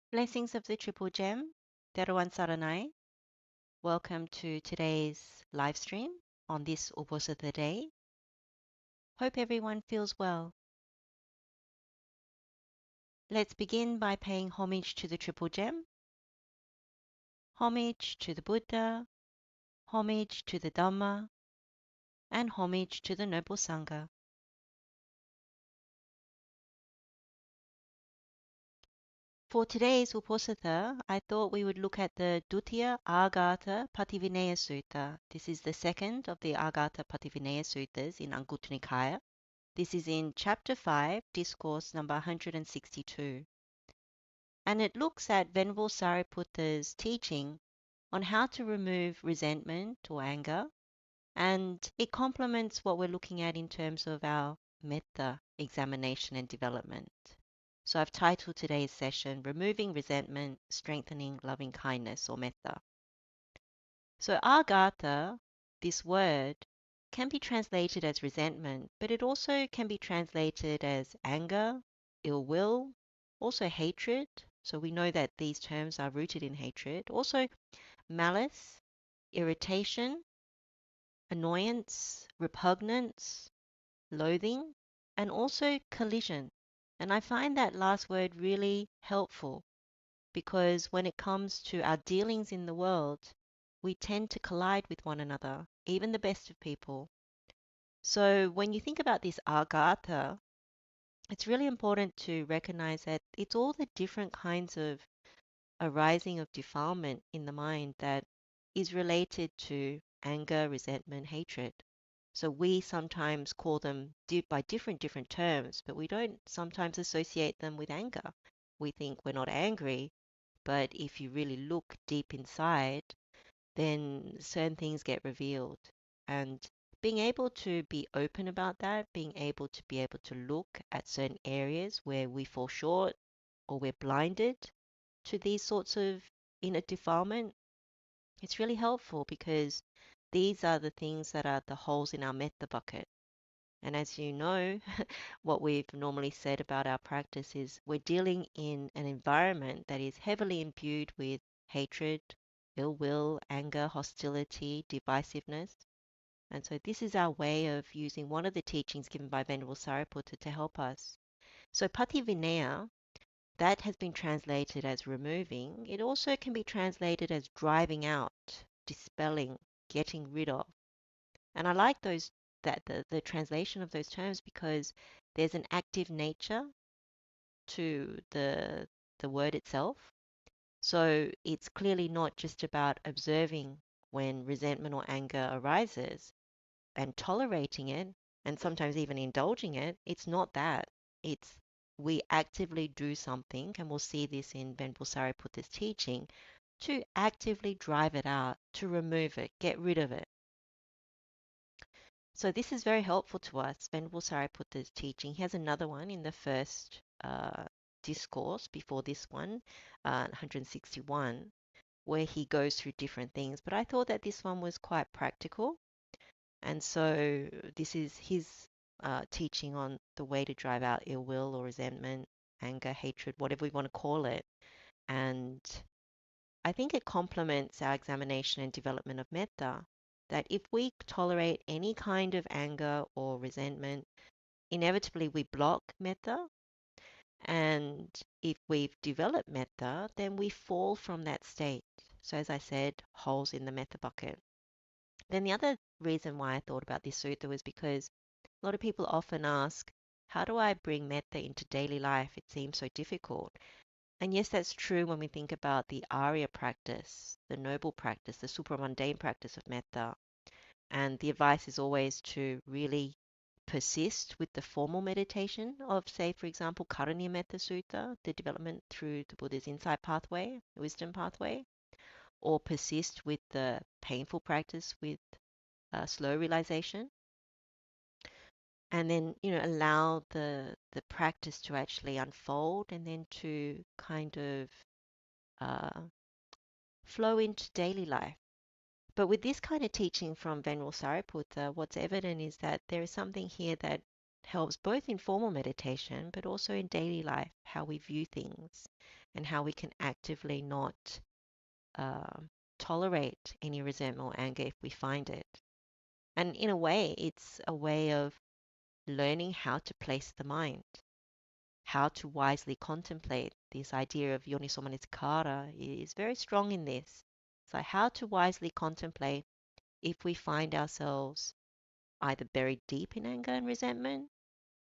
Blessings of the Triple Gem, Theruwan saranai. Welcome to today's live stream on this uposatha day. Hope everyone feels well. Let's begin by paying homage to the Triple Gem, homage to the Buddha, homage to the Dhamma, and homage to the Noble Sangha. For today's uposatha, I thought we would look at the Dutiyaāghātapatīvinaya Sutta. This is the second of the Aghatapativinaya Suttas in Anguttara Nikaya. This is in chapter 5, discourse number 162. And it looks at Venerable Sāriputta's teaching on how to remove resentment or anger, and it complements what we're looking at in terms of our metta examination and development. So I've titled today's session, Removing Resentment, Strengthening Loving Kindness, or metta. So agata, this word, can be translated as resentment, but it also can be translated as anger, ill will, also hatred. So we know that these terms are rooted in hatred. Also malice, irritation, annoyance, repugnance, loathing, and also collision. And I find that last word really helpful because when it comes to our dealings in the world, we tend to collide with one another, even the best of people. So when you think about this agata, it's really important to recognize that it's all the different kinds of arising of defilement in the mind that is related to anger, resentment, hatred. So we sometimes call them by different terms, but we don't sometimes associate them with anger. We think we're not angry, but if you really look deep inside, then certain things get revealed. And being able to be open about that, being able to look at certain areas where we fall short or we're blinded to these sorts of inner defilement, it's really helpful because these are the things that are the holes in our metta bucket. And as you know, what we've normally said about our practice is we're dealing in an environment that is heavily imbued with hatred, ill will, anger, hostility, divisiveness. And so this is our way of using one of the teachings given by Venerable Sāriputta to help us. So pativinaya, that has been translated as removing. It also can be translated as driving out, dispelling, getting rid of. And I like the translation of those terms because there's an active nature to the word itself. So it's clearly not just about observing when resentment or anger arises and tolerating it and sometimes even indulging it. It's not that. It's we actively do something, and we'll see this in Venerable Sāriputta's teaching, to actively drive it out, to remove it, get rid of it. So this is very helpful to us. Venerable Sāriputta's teaching. He has another one in the first discourse before this one, 161, where he goes through different things. But I thought that this one was quite practical. And so this is his teaching on the way to drive out ill will or resentment, anger, hatred, whatever we want to call it. And I think it complements our examination and development of metta, that if we tolerate any kind of anger or resentment, inevitably we block metta. And if we've developed metta, then we fall from that state. So as I said, holes in the metta bucket. Then the other reason why I thought about this sutta was because a lot of people often ask, how do I bring metta into daily life? It seems so difficult. And yes, that's true when we think about the Arya practice, the noble practice, the supramundane practice of metta. And the advice is always to really persist with the formal meditation of, say, for example, Karaniya Metta Sutta, the development through the Buddha's insight pathway, wisdom pathway, or persist with the painful practice with slow realization. And then, allow the practice to actually unfold and then to kind of uh, flow into daily life. But with this kind of teaching from Venerable Sāriputta, what's evident is that there is something here that helps both in formal meditation but also in daily life, how we view things and how we can actively not uh, tolerate any resentment or anger if we find it. And in a way, it's a way of learning how to place the mind, how to wisely contemplate. This idea of yoniso is very strong in this. So, how to wisely contemplate if we find ourselves either buried deep in anger and resentment,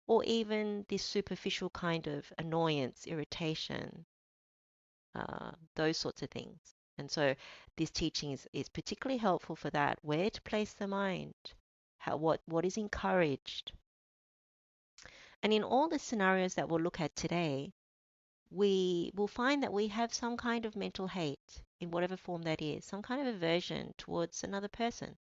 or even this superficial kind of annoyance, irritation, those sorts of things. And so this teaching is particularly helpful for that, where to place the mind, what is encouraged. And in all the scenarios that we'll look at today, we will find that we have some kind of mental hate in whatever form that is, some kind of aversion towards another person.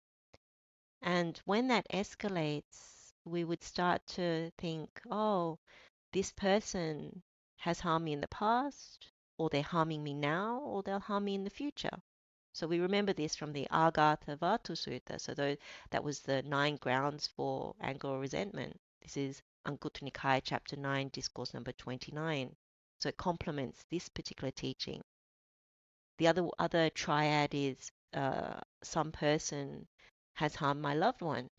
And when that escalates, we would start to think, oh, this person has harmed me in the past, or they're harming me now, or they'll harm me in the future. So we remember this from the Agathavatu Sutta. So that was the 9 grounds for anger or resentment. This is Anguttara Nikaya, chapter 9, discourse number 29. So it complements this particular teaching. The other triad is some person has harmed my loved ones,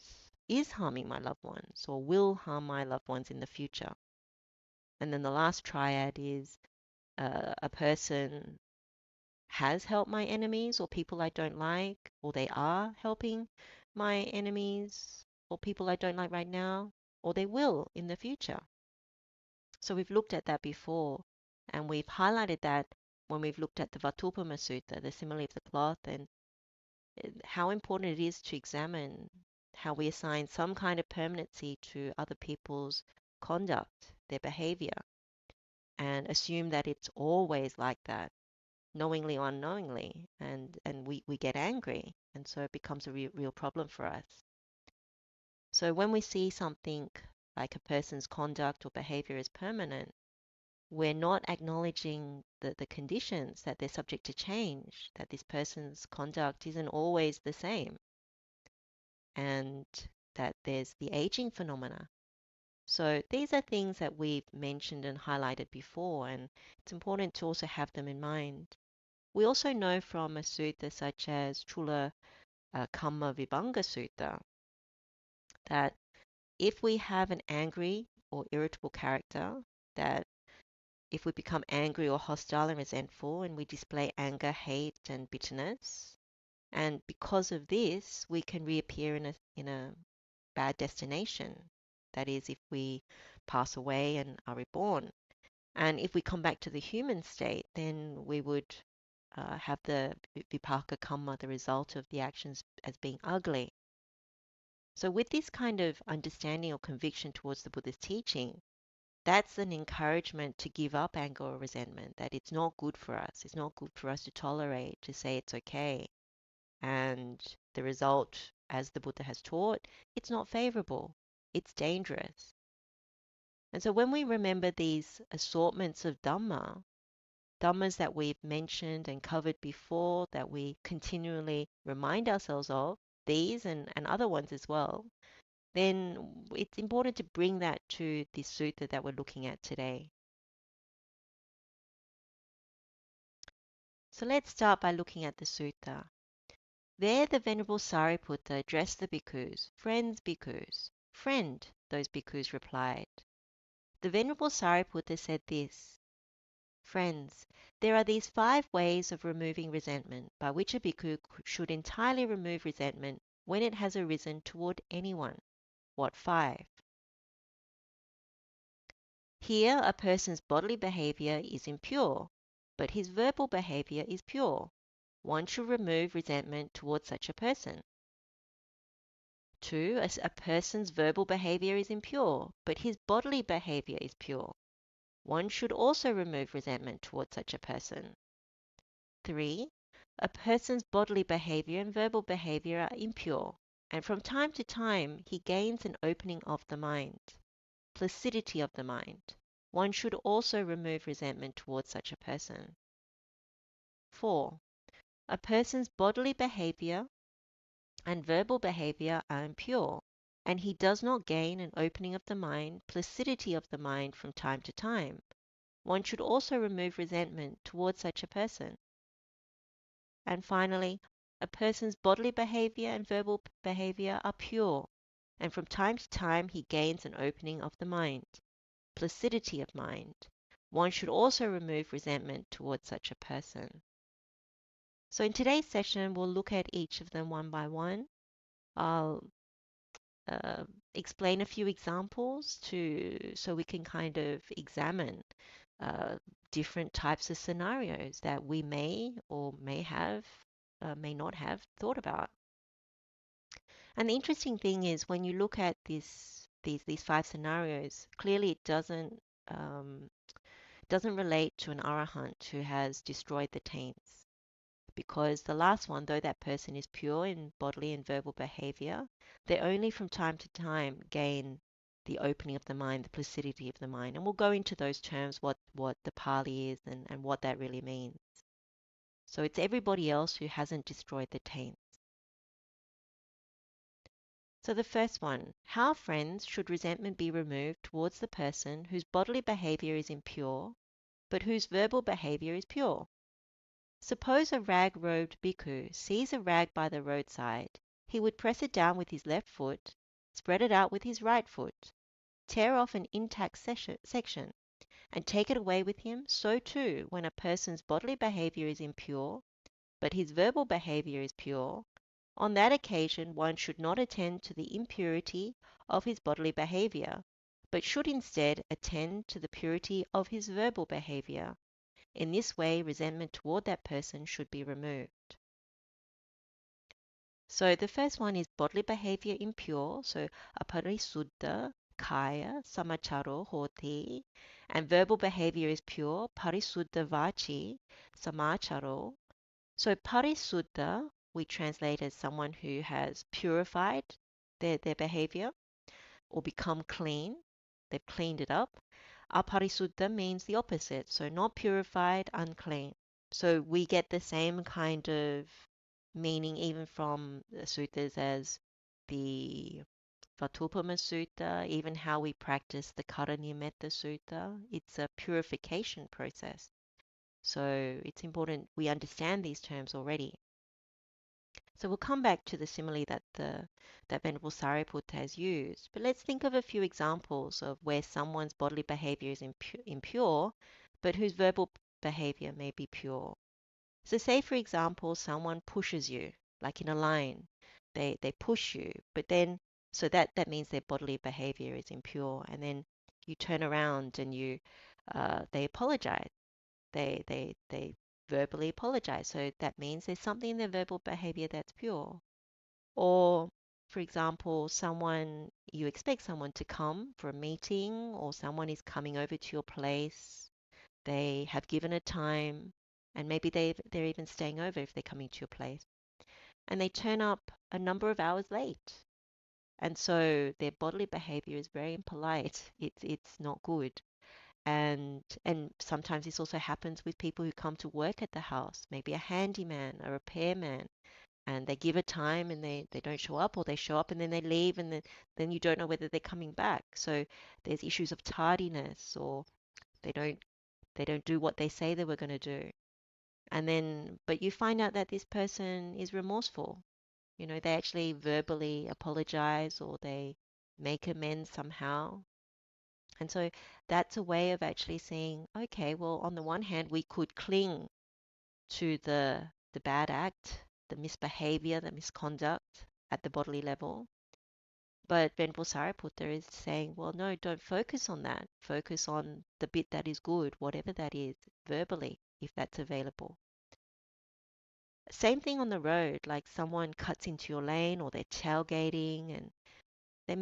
is harming my loved ones, or will harm my loved ones in the future. And then the last triad is a person has helped my enemies or people I don't like, or they are helping my enemies or people I don't like right now, or they will in the future. So we've looked at that before, and we've highlighted that when we've looked at the Vatupama Sutta, the simile of the cloth, and how important it is to examine how we assign some kind of permanency to other people's conduct, their behavior, and assume that it's always like that, knowingly or unknowingly, and we get angry, and so it becomes a real problem for us. So when we see something like a person's conduct or behavior is permanent, we're not acknowledging the conditions that they're subject to change, that this person's conduct isn't always the same, and that there's the aging phenomena. So these are things that we've mentioned and highlighted before, and it's important to also have them in mind. We also know from a sutta such as Chula Kamma Vibhanga Sutta that if we have an angry or irritable character, that if we become angry or hostile and resentful and we display anger, hate, and bitterness, and because of this, we can reappear in a bad destination. That is, if we pass away and are reborn. And if we come back to the human state, then we would have the vipaka kamma, the result of the actions, as being ugly. So, with this kind of understanding or conviction towards the Buddha's teaching, that's an encouragement to give up anger or resentment, that it's not good for us. It's not good for us to tolerate, to say it's okay. And the result, as the Buddha has taught, it's not favorable. It's dangerous. And so when we remember these assortments of Dhammas that we've mentioned and covered before, that we continually remind ourselves of, these and other ones as well, then it's important to bring that to the sutta that we're looking at today. So let's start by looking at the sutta. There the Venerable Sāriputta addressed the bhikkhus, friends bhikkhus. Friend, those bhikkhus replied. The Venerable Sāriputta said this, Friends, there are these 5 ways of removing resentment, by which a bhikkhu should entirely remove resentment when it has arisen toward anyone. What 5? Here a person's bodily behavior is impure, but his verbal behavior is pure. One should remove resentment towards such a person. 2. A person's verbal behavior is impure, but his bodily behavior is pure. One should also remove resentment towards such a person. 3. A person's bodily behavior and verbal behavior are impure, and from time to time he gains an opening of the mind, placidity of the mind. One should also remove resentment towards such a person. 4. A person's bodily behavior and verbal behavior are impure. and he does not gain an opening of the mind, placidity of the mind from time to time. One should also remove resentment towards such a person. And finally, a person's bodily behavior and verbal behavior are pure, and from time to time he gains an opening of the mind, placidity of mind. One should also remove resentment towards such a person. So in today's session, we'll look at each of them one by one. I'll uh, explain a few examples so we can kind of examine uh, different types of scenarios that we may or may not have thought about. And the interesting thing is when you look at these five scenarios, clearly it doesn't relate to an arahant who has destroyed the taints. Because the last one, though that person is pure in bodily and verbal behavior, they only from time to time gain the opening of the mind, the placidity of the mind. And we'll go into those terms, what the Pali is and what that really means. So it's everybody else who hasn't destroyed the taints. So the first one, how friends should resentment be removed towards the person whose bodily behavior is impure, but whose verbal behavior is pure? Suppose a rag-robed bhikkhu sees a rag by the roadside. He would press it down with his left foot, spread it out with his right foot, tear off an intact section, and take it away with him. So too, when a person's bodily behavior is impure, but his verbal behavior is pure, on that occasion one should not attend to the impurity of his bodily behavior, but should instead attend to the purity of his verbal behavior. In this way, resentment toward that person should be removed. So the first one is bodily behavior impure, so aparisuddha kaya samacharo hoti, and verbal behavior is pure, parisuddha vachi samacharo. So parisuddha we translate as someone who has purified their behavior or become clean. They've cleaned it up. Aparisuddha means the opposite, so not purified, unclean. So we get the same kind of meaning even from the suttas as the Vatupama Sutta, even how we practice the Karanimetta Sutta. It's a purification process. So it's important we understand these terms already. So we'll come back to the simile that Venerable Sāriputta has used. But let's think of a few examples of where someone's bodily behavior is impure, but whose verbal behavior may be pure. So say, for example, someone pushes you, like in a line. They push you, but then, so that means their bodily behavior is impure. And then you turn around and they apologize. They verbally apologize. So that means there's something in their verbal behavior that's pure. Or, for example, you expect someone to come for a meeting, or someone is coming over to your place. They have given a time, and maybe they're even staying over if they're coming to your place. And they turn up a number of hours late. And so their bodily behavior is very impolite. It's not good. And sometimes this also happens with people who come to work at the house, maybe a handyman, a repairman, and they give a time and they don't show up, or they show up and then they leave, and then you don't know whether they're coming back. So there's issues of tardiness, or they don't do what they say they were going to do. And then but you find out that this person is remorseful. They actually verbally apologize, or they make amends somehow. And so that's a way of actually saying, okay, well, on the one hand, we could cling to the bad act, the misbehavior, the misconduct at the bodily level. But Venerable Sāriputta is saying, well, no, don't focus on that. Focus on the bit that is good, whatever that is, verbally, if that's available. Same thing on the road, like someone cuts into your lane, or they're tailgating, and they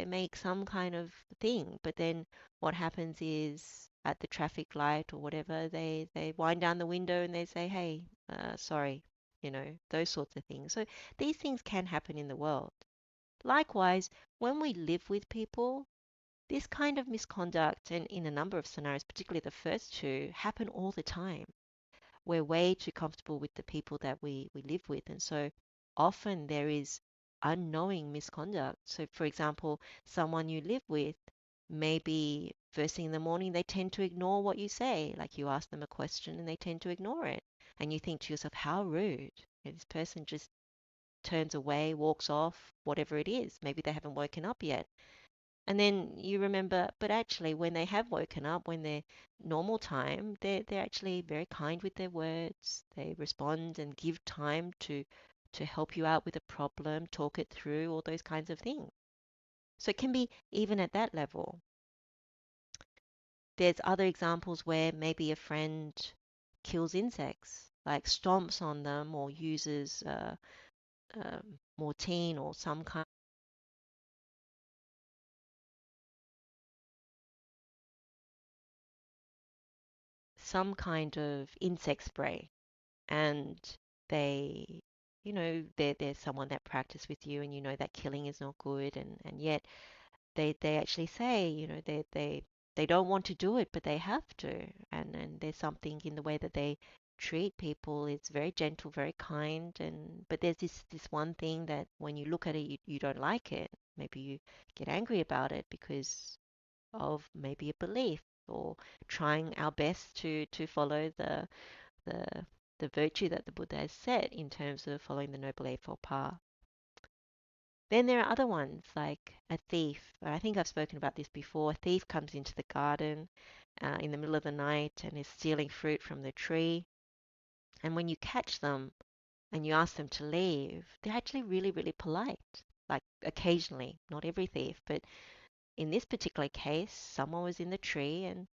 make some kind of thing, but then what happens is at the traffic light or whatever, they wind down the window and they say, hey, sorry, those sorts of things. So these things can happen in the world. Likewise, when we live with people, this kind of misconduct, and in a number of scenarios, particularly the first two, happen all the time. We're way too comfortable with the people that we live with, and so often there is unknowing misconduct. So, for example, someone you live with, maybe first thing in the morning, they tend to ignore what you say. Like you ask them a question and they tend to ignore it. And you think to yourself, how rude. This person just turns away, walks off, whatever it is. Maybe they haven't woken up yet. And then you remember, but actually, when they have woken up, when they're normal time, they're actually very kind with their words. They respond and give time to help you out with a problem, talk it through, all those kinds of things. So it can be even at that level. There's other examples where maybe a friend kills insects, like stomps on them or uses mortine or some kind of insect spray, and they, they're someone that practice with you, and you know that killing is not good, and yet they actually say, they don't want to do it, but they have to, and there's something in the way that they treat people. It's very gentle, very kind, and but there's this one thing that when you look at it, you don't like it. Maybe you get angry about it because of maybe a belief, or trying our best to follow the the virtue that the Buddha has set in terms of following the Noble Eightfold Path. Then there are other ones like a thief. I think I've spoken about this before. A thief comes into the garden in the middle of the night and is stealing fruit from the tree. And when you catch them and you ask them to leave, they're actually really, really polite. Like occasionally, not every thief, but in this particular case, someone was in the tree and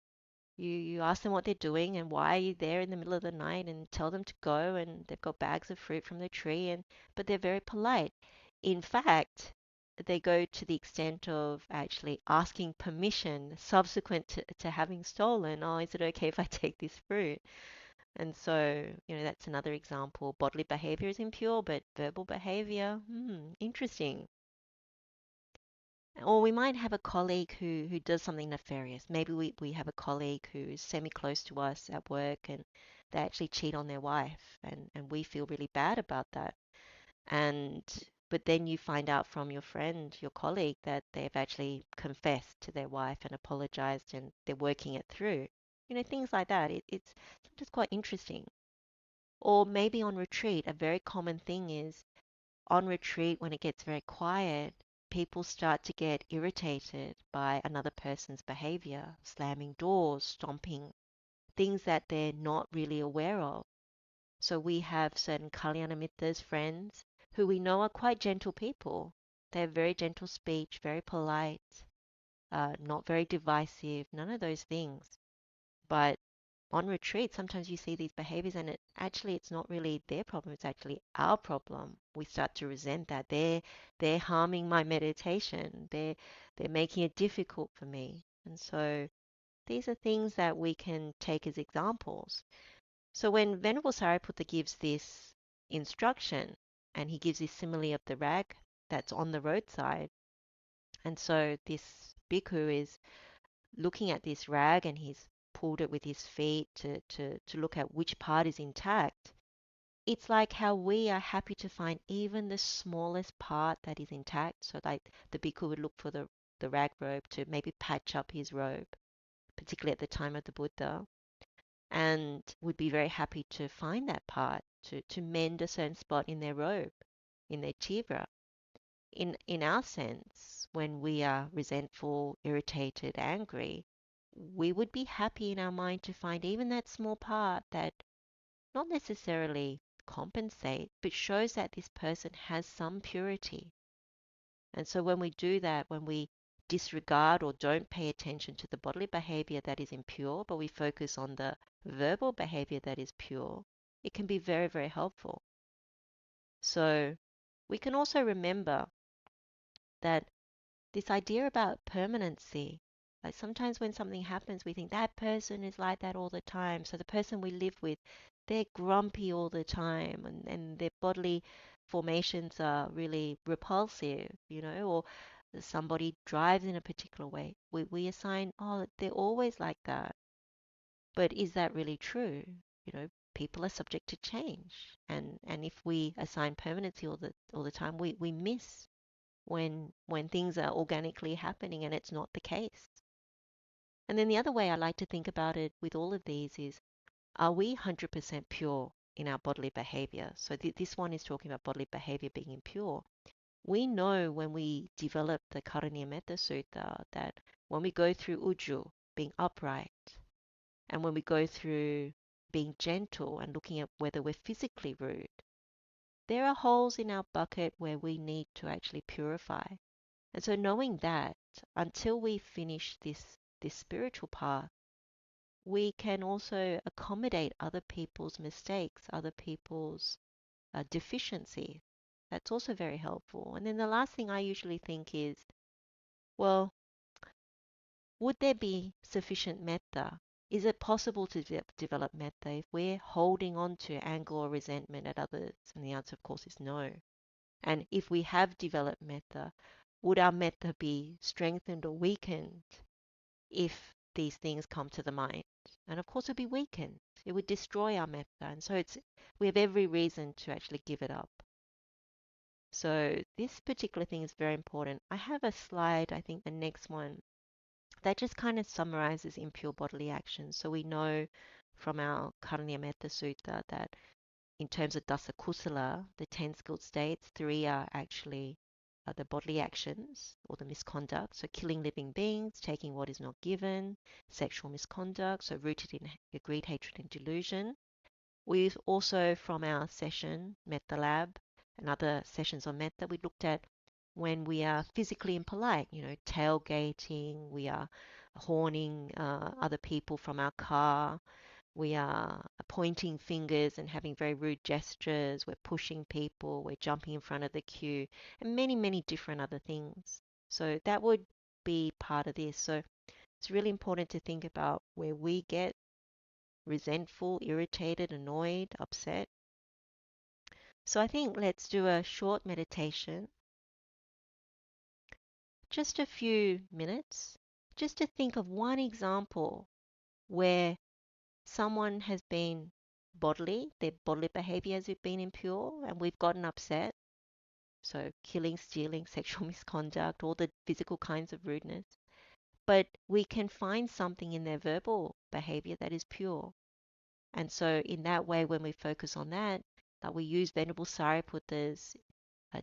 you ask them what they're doing and why are you there in the middle of the night, and tell them to go, and they've got bags of fruit from the tree, and but they're very polite. In fact, they go to the extent of actually asking permission subsequent to having stolen. Oh, is it okay if I take this fruit? And so, that's another example. Bodily behavior is impure, but verbal behavior, interesting. Or we might have a colleague who does something nefarious. Maybe we have a colleague who's semi-close to us at work and they actually cheat on their wife, and we feel really bad about that. And but then you find out from your friend, your colleague, that they've actually confessed to their wife and apologized and they're working it through. Things like that. It's just quite interesting. Or maybe on retreat, a very common thing is on retreat, when it gets very quiet, people start to get irritated by another person's behavior, slamming doors, stomping, things that they're not really aware of. So we have certain Kalyana Mittas, friends, who we know are quite gentle people. They have very gentle speech, very polite, not very divisive, none of those things. But on retreat, sometimes you see these behaviors, and it's not really their problem, it's actually our problem. We start to resent that they're harming my meditation. They're making it difficult for me. And so these are things that we can take as examples. So when Venerable Sariputta gives this instruction, and he gives this simile of the rag that's on the roadside, and so this bhikkhu is looking at this rag and he's pulled it with his feet to look at which part is intact. It's like how we are happy to find even the smallest part that is intact. So like the bhikkhu would look for the rag robe to maybe patch up his robe, particularly at the time of the Buddha, and would be very happy to find that part to mend a certain spot in their robe, in their chivra. In our sense, when we are resentful, irritated, angry, we would be happy in our mind to find even that small part that not necessarily compensate, but shows that this person has some purity. And so when we do that, when we disregard or don't pay attention to the bodily behavior that is impure, but we focus on the verbal behavior that is pure, it can be very, very helpful. So we can also remember that this idea about permanency. Like sometimes when something happens, we think that person is like that all the time. So the person we live with, they're grumpy all the time, and their bodily formations are really repulsive, or somebody drives in a particular way. We assign, oh, they're always like that. But is that really true? You know, people are subject to change. And if we assign permanency all the time, we miss when things are organically happening and it's not the case. And then the other way I like to think about it with all of these is, are we 100% pure in our bodily behavior? So this one is talking about bodily behavior being impure. We know when we develop the Karaniya Sutta that when we go through uju, being upright, and when we go through being gentle and looking at whether we're physically rude, there are holes in our bucket where we need to actually purify. And so knowing that, until we finish this spiritual path, we can also accommodate other people's mistakes, other people's deficiency. That's also very helpful. And then the last thing I usually think is, well, would there be sufficient metta? Is it possible to develop metta if we're holding on to anger or resentment at others? And the answer, of course, is no. And if we have developed metta, would our metta be strengthened or weakened if these things come to the mind? And of course, it would be weakened. It would destroy our metta. And so we have every reason to actually give it up. So this particular thing is very important. I have a slide, I think the next one, that just kind of summarizes impure bodily actions. So we know from our Karaniya Sutta that in terms of dasa kusala, the 10 skilled states, 3 are actually the bodily actions or the misconduct. So killing living beings, taking what is not given, sexual misconduct, so rooted in greed, hatred, and delusion. We've also, from our session, Metta Lab, and other sessions on Metta, we looked at when we are physically impolite, tailgating, we are horning other people from our car, we are pointing fingers and having very rude gestures, we're pushing people, we're jumping in front of the queue, and many, many different other things. So that would be part of this. So it's really important to think about where we get resentful, irritated, annoyed, upset. So I think let's do a short meditation, just a few minutes, just to think of one example where someone has been their bodily behavior has been impure, and we've gotten upset. So killing, stealing, sexual misconduct, all the physical kinds of rudeness. But we can find something in their verbal behavior that is pure. And so in that way, when we focus on that we use Venerable Sāriputta's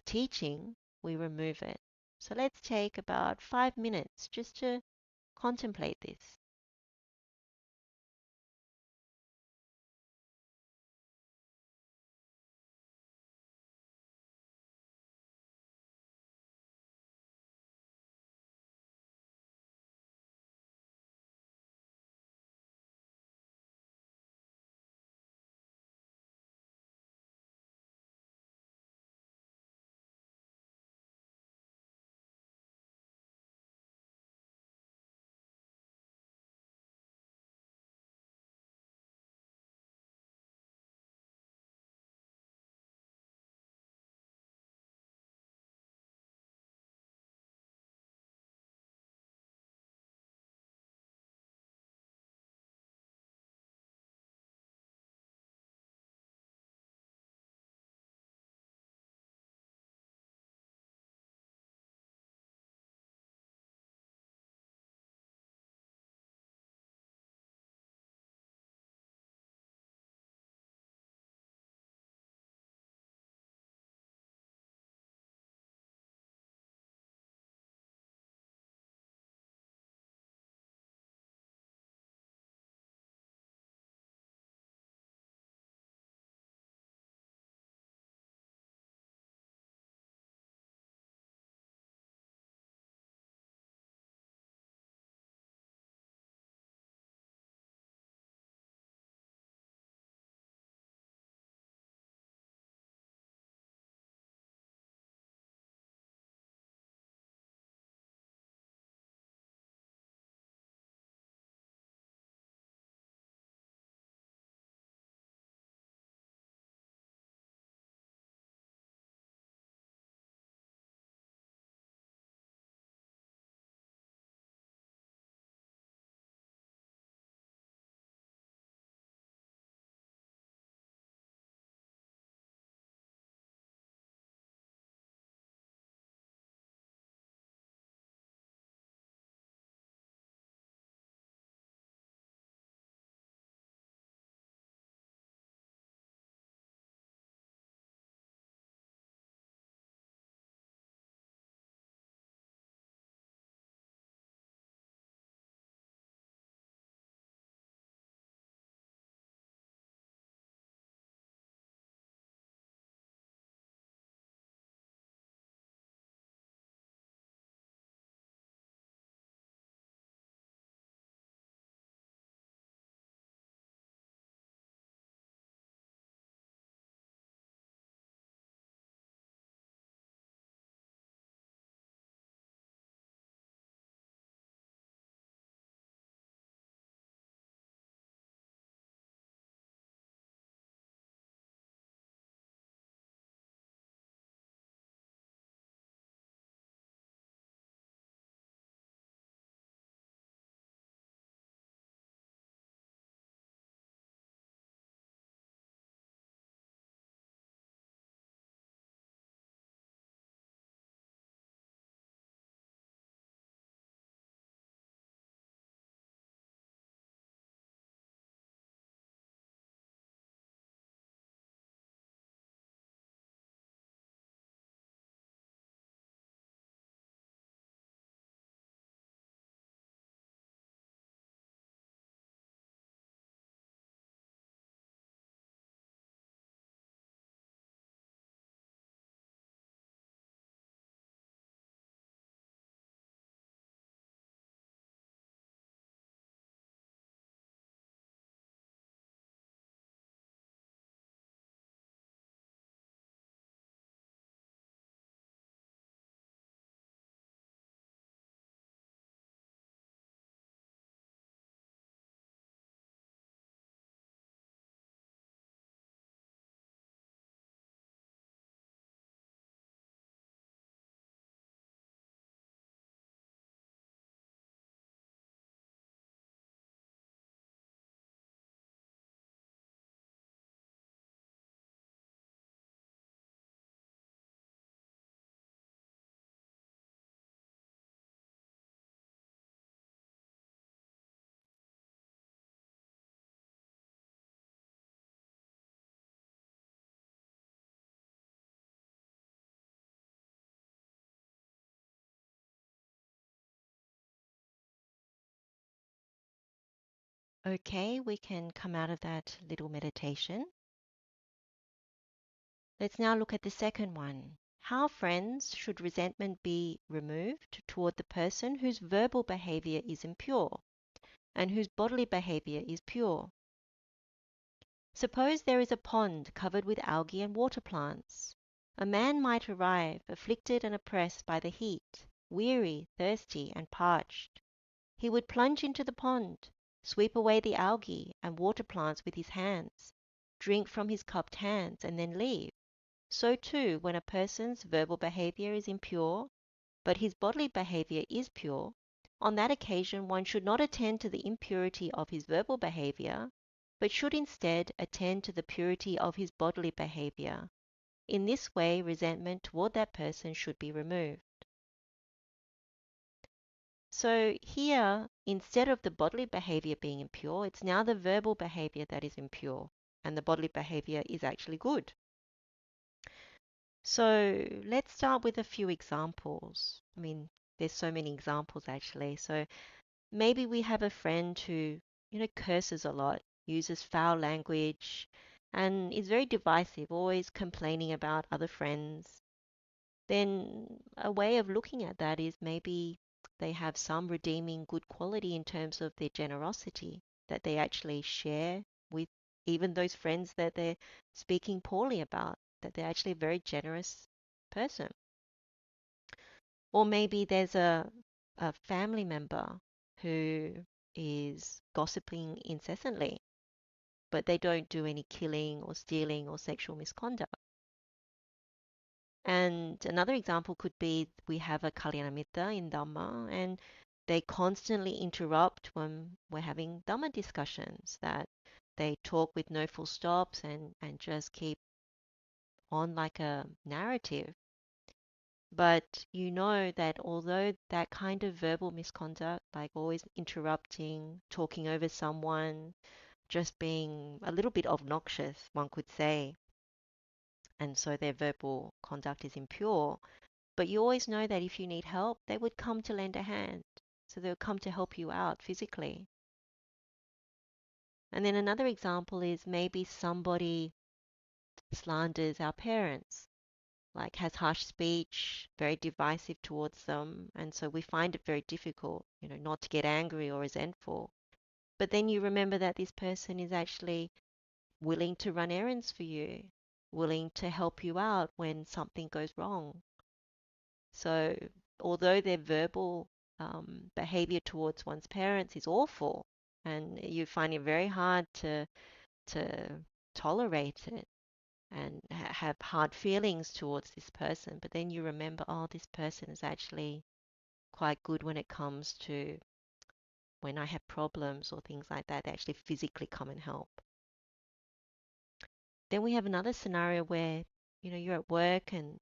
teaching, we remove it. So let's take about 5 minutes just to contemplate this. Okay, we can come out of that little meditation. Let's now look at the second one. How, friends, should resentment be removed toward the person whose verbal behavior is impure and whose bodily behavior is pure? Suppose there is a pond covered with algae and water plants. A man might arrive, afflicted and oppressed by the heat, weary, thirsty, and parched. He would plunge into the pond, sweep away the algae and water plants with his hands, drink from his cupped hands, and then leave. So too, when a person's verbal behavior is impure, but his bodily behavior is pure, on that occasion one should not attend to the impurity of his verbal behavior, but should instead attend to the purity of his bodily behavior. In this way, resentment toward that person should be removed. So here, instead of the bodily behavior being impure, it's now the verbal behavior that is impure, and the bodily behavior is actually good. So let's start with a few examples. I mean, there's so many examples actually. So maybe we have a friend who, curses a lot, uses foul language, and is very divisive, always complaining about other friends. Then a way of looking at that is maybe they have some redeeming good quality in terms of their generosity that they actually share with even those friends that they're speaking poorly about, that they're actually a very generous person. Or maybe there's a family member who is gossiping incessantly, but they don't do any killing or stealing or sexual misconduct. And another example could be we have a Kalyanamitta in Dhamma, and they constantly interrupt when we're having Dhamma discussions, that they talk with no full stops and just keep on like a narrative. But you know that although that kind of verbal misconduct, like always interrupting, talking over someone, just being a little bit obnoxious, one could say, and so their verbal conduct is impure. But you always know that if you need help, they would come to lend a hand. So they'll come to help you out physically. And then another example is maybe somebody slanders our parents, like has harsh speech, very divisive towards them. And so we find it very difficult, not to get angry or resentful. But then you remember that this person is actually willing to run errands for you, willing to help you out when something goes wrong. So, although their verbal behavior towards one's parents is awful, and you find it very hard to tolerate it and have hard feelings towards this person, but then you remember, oh, this person is actually quite good when it comes to when I have problems or things like that, they actually physically come and help. Then we have another scenario where, you're at work and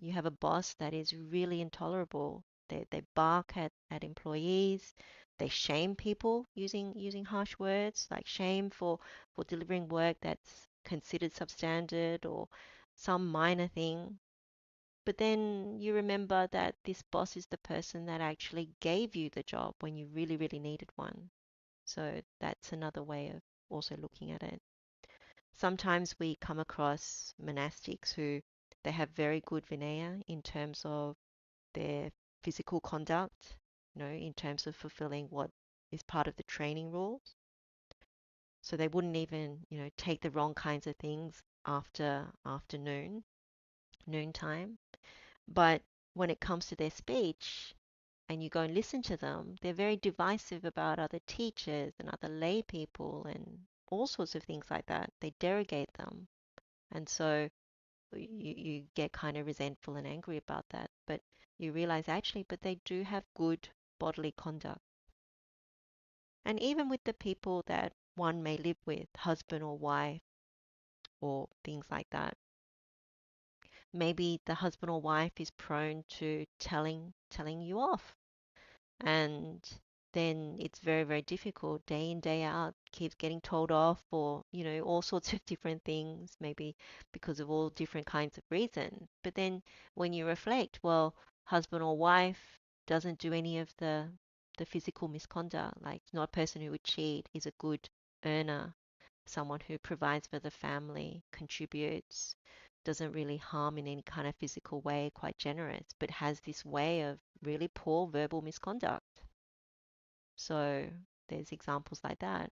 you have a boss that is really intolerable. They bark at employees. They shame people using harsh words, like shame for delivering work that's considered substandard or some minor thing. But then you remember that this boss is the person that actually gave you the job when you really, really needed one. So that's another way of also looking at it. Sometimes we come across monastics who they have very good Vinaya in terms of their physical conduct, in terms of fulfilling what is part of the training rules. So they wouldn't even, take the wrong kinds of things after afternoon, noontime. But when it comes to their speech and you go and listen to them, they're very divisive about other teachers and other lay people and all sorts of things like that. They derogate them. And so you get kind of resentful and angry about that. But you realize actually, but they do have good bodily conduct. And even with the people that one may live with, husband or wife or things like that, maybe the husband or wife is prone to telling you off. And then it's very, very difficult day in, day out, keeps getting told off for, all sorts of different things, maybe because of all different kinds of reasons. But then when you reflect, well, husband or wife doesn't do any of the the physical misconduct. Like not a person who would cheat is a good earner, someone who provides for the family, contributes, doesn't really harm in any kind of physical way, quite generous, but has this way of really poor verbal misconduct. So there's examples like that.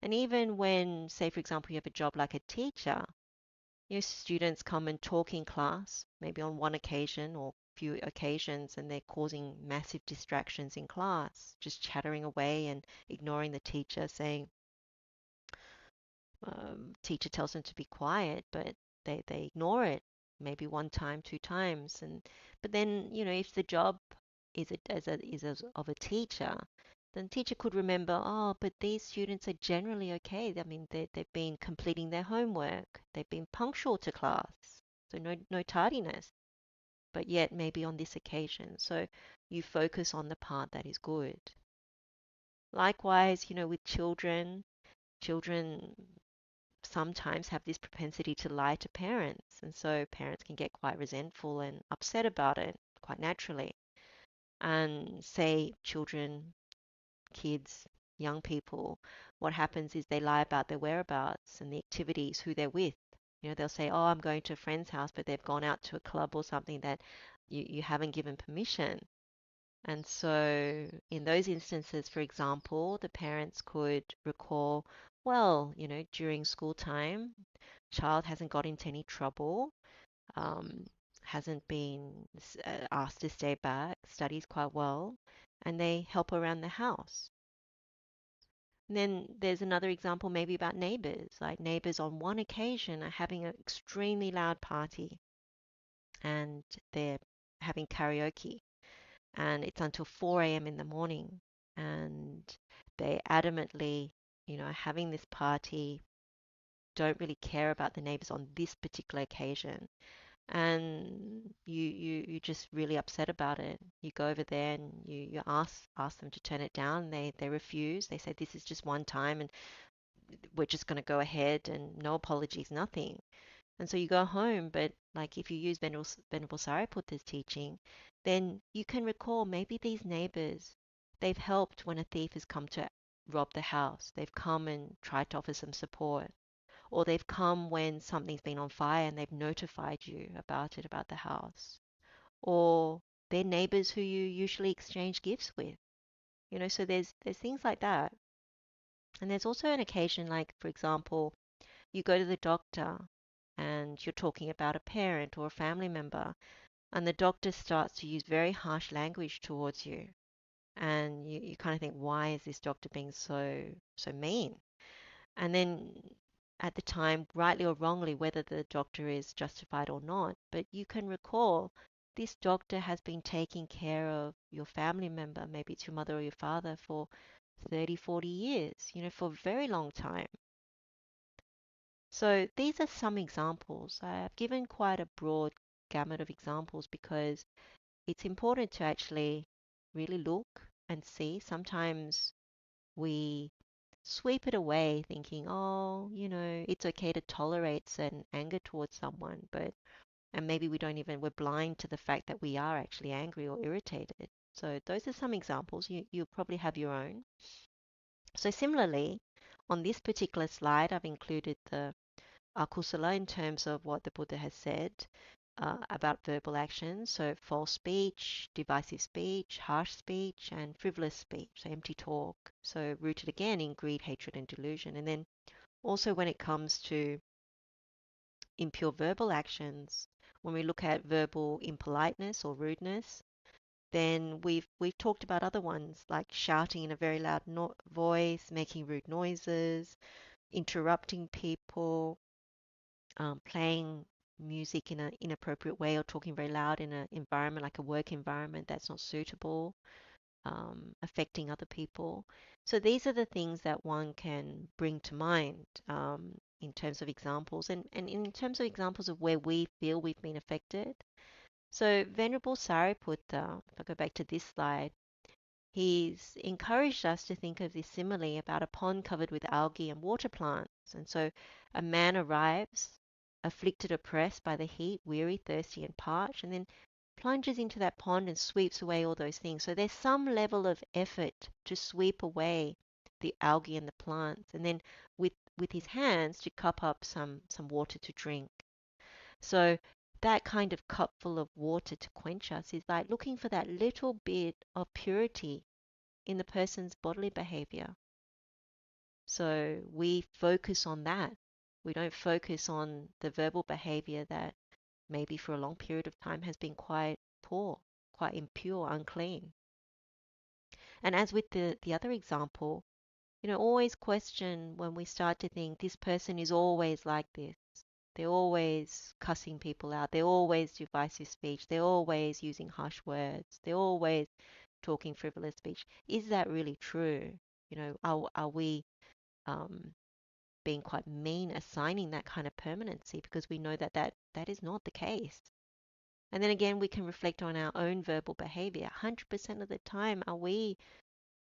And even when, say, for example, you have a job like a teacher, your students come and talk in class, maybe on one occasion or few occasions, and they're causing massive distractions in class, just chattering away and ignoring the teacher, saying, teacher tells them to be quiet, but they ignore it maybe one time, two times, and but then if the job is of a teacher, then the teacher could remember, oh, but these students are generally okay. I mean, they've been completing their homework, they've been punctual to class, so no tardiness. But yet maybe on this occasion, so you focus on the part that is good. Likewise, with children sometimes have this propensity to lie to parents, and so parents can get quite resentful and upset about it quite naturally. And say children, kids, young people, what happens is they lie about their whereabouts and the activities, who they're with. They'll say, oh, I'm going to a friend's house, but they've gone out to a club or something that you haven't given permission. And so, in those instances, for example, the parents could recall, well, during school time, child hasn't got into any trouble, um, hasn't been asked to stay back, studies quite well, and they help around the house. And then there's another example maybe about neighbors. Like neighbors on one occasion are having an extremely loud party and they're having karaoke and it's until 4 a.m. in the morning, and they adamantly, are having this party, don't really care about the neighbors on this particular occasion, and you just really upset about it. You go over there and you ask them to turn it down. They refuse. They say this is just one time and we're just going to go ahead and no apologies, nothing. And so you go home, but like if you use Venerable Sāriputta's teaching, then you can recall maybe these neighbors, they've helped when a thief has come to rob the house. They've come and tried to offer some support. Or they've come when something's been on fire and they've notified you about it, about the house. Or they're neighbors who you usually exchange gifts with. So there's things like that. And there's also an occasion like, for example, you go to the doctor and you're talking about a parent or a family member, and the doctor starts to use very harsh language towards you. And you kind of think, why is this doctor being so mean? And then at the time, rightly or wrongly, whether the doctor is justified or not, but you can recall this doctor has been taking care of your family member, maybe it's your mother or your father, for 30, 40 years, for a very long time. So these are some examples. I've given quite a broad gamut of examples because it's important to actually really look and see. Sometimes we sweep it away thinking, oh, it's okay to tolerate certain anger towards someone, and maybe we're blind to the fact that we are actually angry or irritated. So those are some examples. You'll probably have your own. So similarly, on this particular slide, I've included the akusala in terms of what the Buddha has said about verbal actions. So false speech, divisive speech, harsh speech, and frivolous speech, so empty talk. So rooted again in greed, hatred, and delusion. And then also when it comes to impure verbal actions, when we look at verbal impoliteness or rudeness, then we've talked about other ones like shouting in a very loud voice, making rude noises, interrupting people, playing music in an inappropriate way or talking very loud in an environment like a work environment that's not suitable, affecting other people. So these are the things that one can bring to mind in terms of examples and in terms of examples of where we feel we've been affected. So Venerable Sāriputta, if I go back to this slide, he's encouraged us to think of this simile about a pond covered with algae and water plants. And so a man arrives, afflicted, oppressed by the heat, weary, thirsty, and parched, and then plunges into that pond and sweeps away all those things. So there's some level of effort to sweep away the algae and the plants, and then with his hands to cup up some water to drink. So that kind of cupful of water to quench us is like looking for that little bit of purity in the person's bodily behavior. So we focus on that. We don't focus on the verbal behavior that maybe for a long period of time has been quite poor, quite impure, unclean. And as with the other example, always question when we start to think this person is always like this. They're always cussing people out. They're always divisive speech. They're always using harsh words. They're always talking frivolous speech. Is that really true? Are we um, being quite mean, assigning that kind of permanency because we know that is not the case? And then again, we can reflect on our own verbal behavior. 100% of the time, are we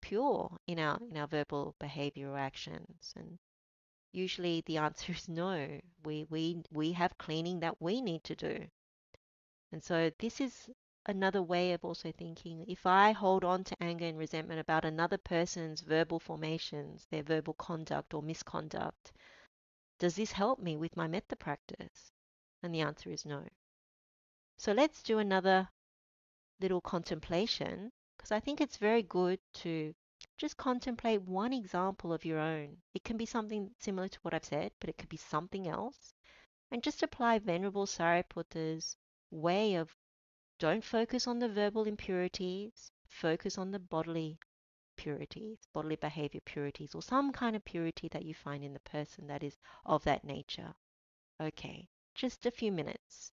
pure in our verbal behavior or actions? And usually the answer is no. We have cleaning that we need to do. And so this is another way of also thinking. If I hold on to anger and resentment about another person's verbal formations, their verbal conduct or misconduct, does this help me with my metta practice? And the answer is no. So let's do another little contemplation, because I think it's very good to just contemplate one example of your own. It can be something similar to what I've said, but it could be something else. And just apply Venerable Sāriputta's way of don't focus on the verbal impurities, focus on the bodily purities, bodily behavior purities, or some kind of purity that you find in the person that is of that nature. Okay, just a few minutes.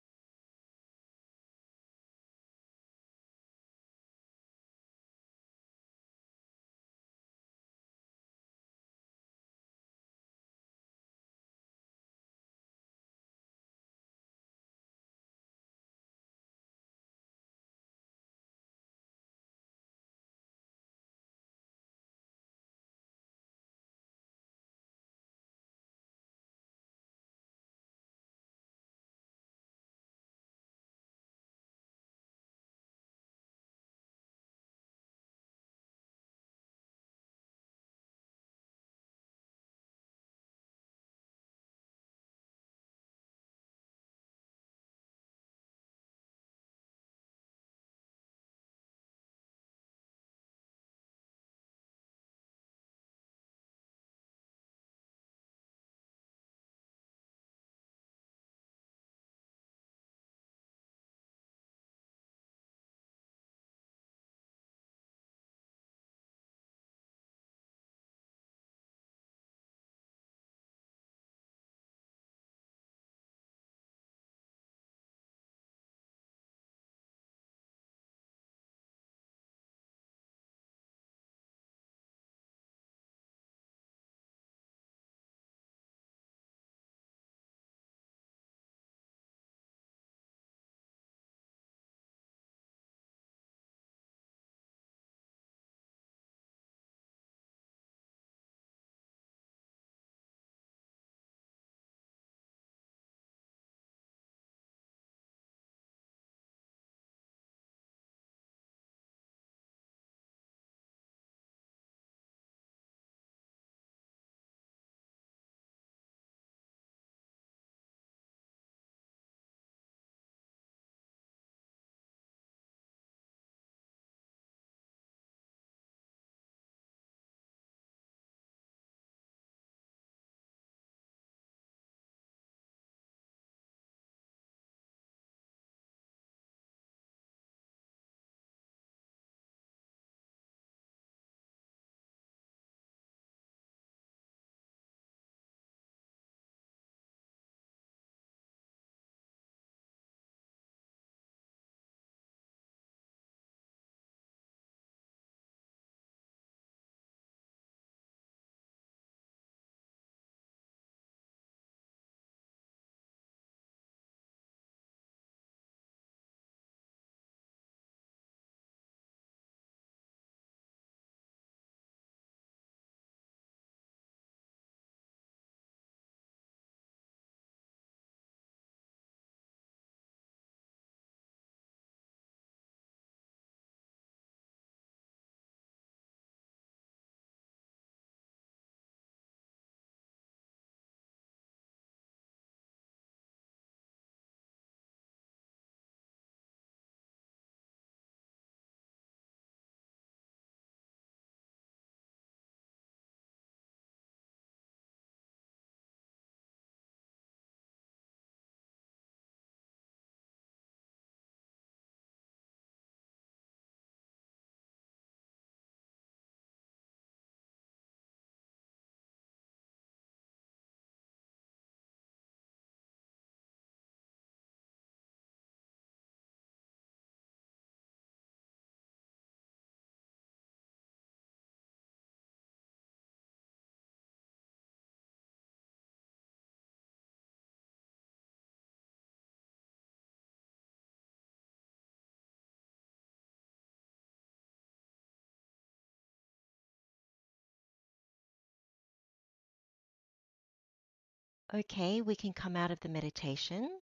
Okay, we can come out of the meditation.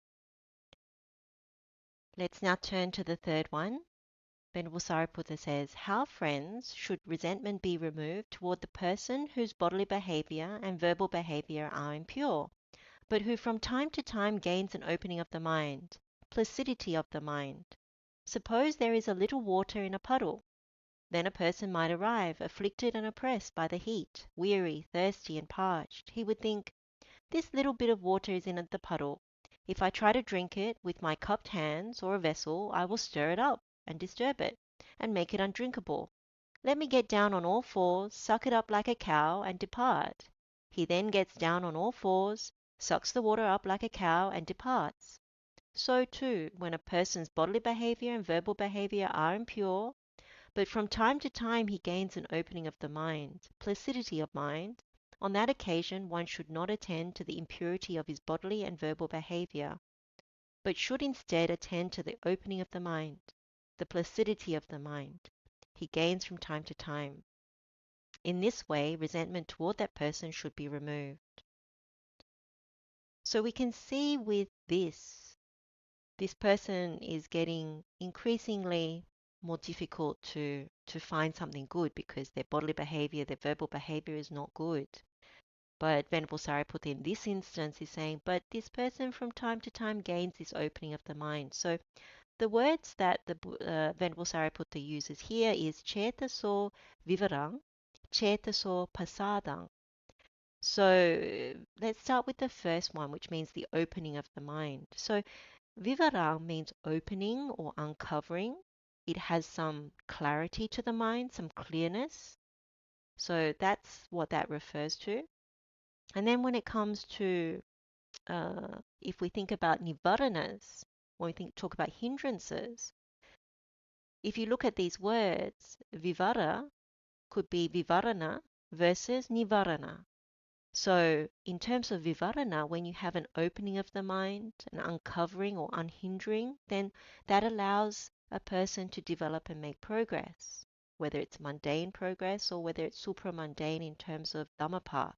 Let's now turn to the third one. Venerable Sāriputta says, how, friends, should resentment be removed toward the person whose bodily behavior and verbal behavior are impure, but who from time to time gains an opening of the mind, placidity of the mind? Suppose there is a little water in a puddle. Then a person might arrive, afflicted and oppressed by the heat, weary, thirsty, and parched. He would think, this little bit of water is in the puddle. If I try to drink it with my cupped hands or a vessel, I will stir it up and disturb it, and make it undrinkable. Let me get down on all fours, suck it up like a cow, and depart. He then gets down on all fours, sucks the water up like a cow, and departs. So, too, when a person's bodily behavior and verbal behavior are impure, but from time to time he gains an opening of the mind, placidity of mind, on that occasion one should not attend to the impurity of his bodily and verbal behavior, but should instead attend to the opening of the mind, the placidity of the mind he gains from time to time. In this way, resentment toward that person should be removed. So we can see with this person is getting increasingly more difficult to find something good because their bodily behavior, their verbal behavior is not good. But Venerable Sāriputta in this instance is saying, but this person from time to time gains this opening of the mind. So the words that the Venerable Sāriputta uses here is cetaso vivarang, cetaso pasadang. So let's start with the first one, which means the opening of the mind. So vivara means opening or uncovering. It has some clarity to the mind, some clearness. So that's what that refers to. And then when it comes to, if we think about nivaranas, when we talk about hindrances, if you look at these words, vivara could be vivarana versus nivarana. So, in terms of vivarana, when you have an opening of the mind, an uncovering or unhindering, then that allows a person to develop and make progress, whether it's mundane progress or whether it's supramundane in terms of Dhammapath.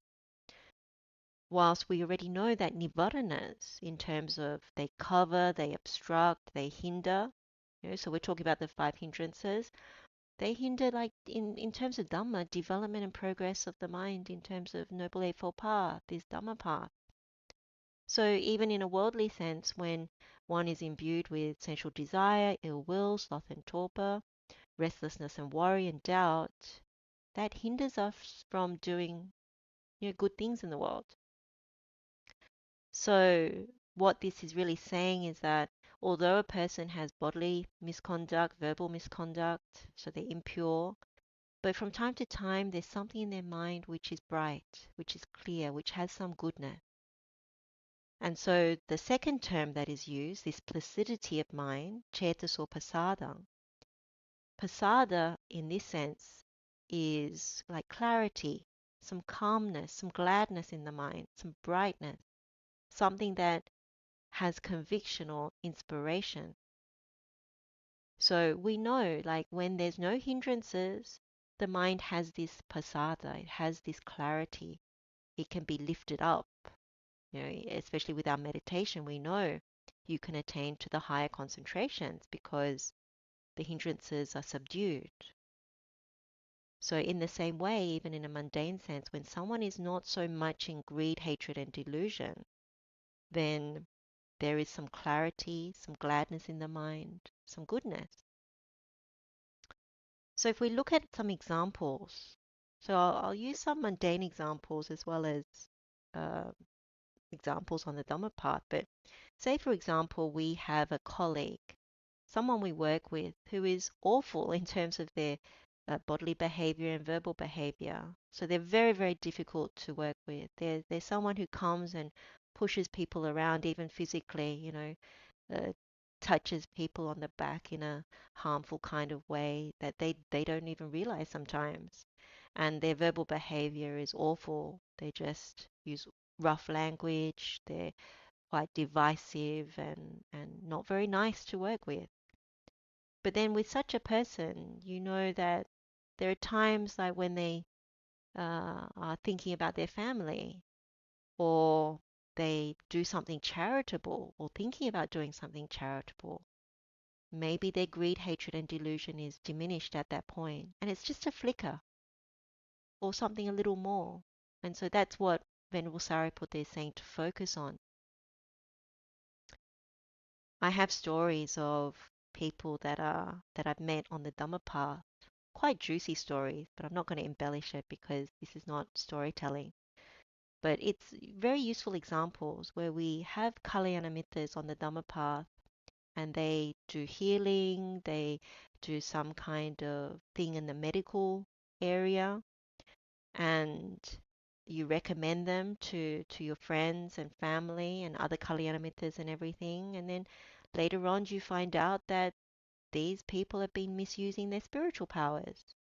Whilst we already know that nivaranas, in terms of they cover, they obstruct, they hinder, so we're talking about the five hindrances, they hinder, like in terms of Dhamma, development and progress of the mind in terms of Noble Eightfold Path, this Dhamma path. So even in a worldly sense, when one is imbued with sensual desire, ill will, sloth and torpor, restlessness and worry and doubt, that hinders us from doing good things in the world. So what this is really saying is that although a person has bodily misconduct, verbal misconduct, so they're impure, but from time to time, there's something in their mind which is bright, which is clear, which has some goodness. And so the second term that is used, this placidity of mind, cetas or pasadang, pasada in this sense is like clarity, some calmness, some gladness in the mind, some brightness, something that has conviction or inspiration. So we know, like when there's no hindrances, the mind has this pasada, it has this clarity. It can be lifted up. Especially with our meditation, we know you can attain to the higher concentrations because the hindrances are subdued. So in the same way, even in a mundane sense, when someone is not so much in greed, hatred, and delusion, then there is some clarity, some gladness in the mind, some goodness. So if we look at some examples, so I'll use some mundane examples as well as uh, examples on the Dhamma path. But say, for example, we have a colleague, someone we work with who is awful in terms of their bodily behavior and verbal behavior. So they're very, very difficult to work with. They're someone who comes and pushes people around, even physically, uh, touches people on the back in a harmful kind of way that they don't even realize sometimes. And their verbal behavior is awful. They just use rough language. They're quite divisive and not very nice to work with. But then with such a person, you know that there are times like when they are thinking about their family or they do something charitable or thinking about doing something charitable, maybe their greed, hatred, and delusion is diminished at that point, and it's just a flicker or something a little more. And so that's what Venerable Sāriputta is saying to focus on. I have stories of people that I've met on the Dhamma path, quite juicy stories, but I'm not going to embellish it because this is not storytelling. But it's very useful examples where we have Kalyana Mittas on the Dhamma path and they do healing, they do some kind of thing in the medical area, and you recommend them to your friends and family and other Kalyanamitas and everything, and then later on you find out that these people have been misusing their spiritual powers.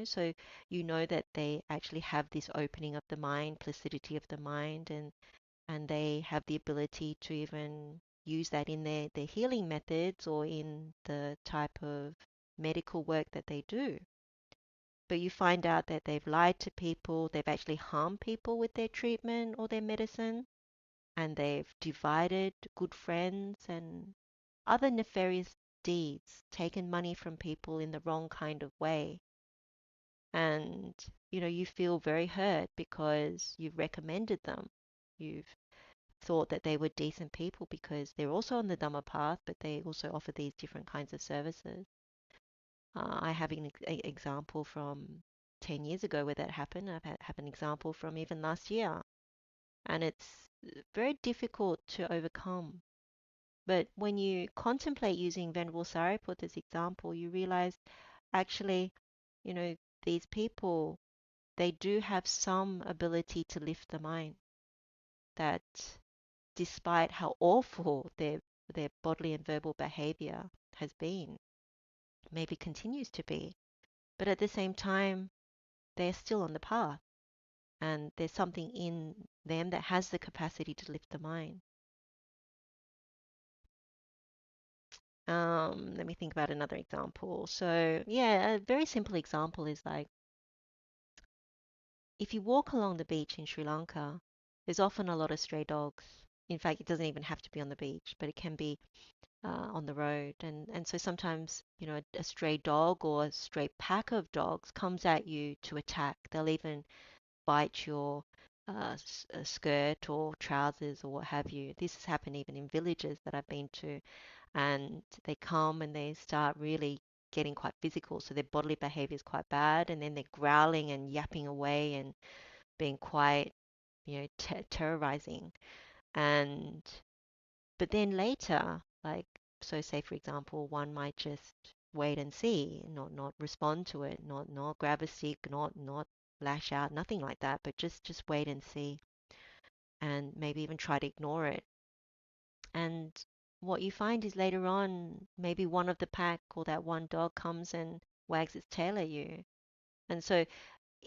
So you know that they actually have this opening of the mind, placidity of the mind, and they have the ability to even use that in their healing methods or in the type of medical work that they do. But you find out that they've lied to people, they've actually harmed people with their treatment or their medicine, and they've divided good friends and other nefarious deeds, taken money from people in the wrong kind of way. And you feel very hurt because you've recommended them. You've thought that they were decent people because they're also on the Dhamma path, but they also offer these different kinds of services. I have an example from 10 years ago where that happened. Have an example from even last year. And it's very difficult to overcome. But when you contemplate using Venerable Sariputta's example, you realize actually, you know, these people, they do have some ability to lift the mind. That despite how awful their bodily and verbal behavior has been, maybe continues to be, but at the same time, they're still on the path, and there's something in them that has the capacity to lift the mind. Let me think about another example. So, yeah, a very simple example is like if you walk along the beach in Sri Lanka, there's often a lot of stray dogs. In fact, it doesn't even have to be on the beach, but it can be on the road. And so sometimes, a stray dog or a stray pack of dogs comes at you to attack. They'll even bite your skirt or trousers or what have you. This has happened even in villages that I've been to, and they come and they start really getting quite physical. So their bodily behavior is quite bad, and then they're growling and yapping away and being quite, terrorizing. And but then later, like, so say for example, one might just wait and see, not respond to it, not grab a stick, not lash out, nothing like that, but just wait and see, and maybe even try to ignore it. And what you find is later on, maybe one of the pack or that one dog comes and wags its tail at you. And so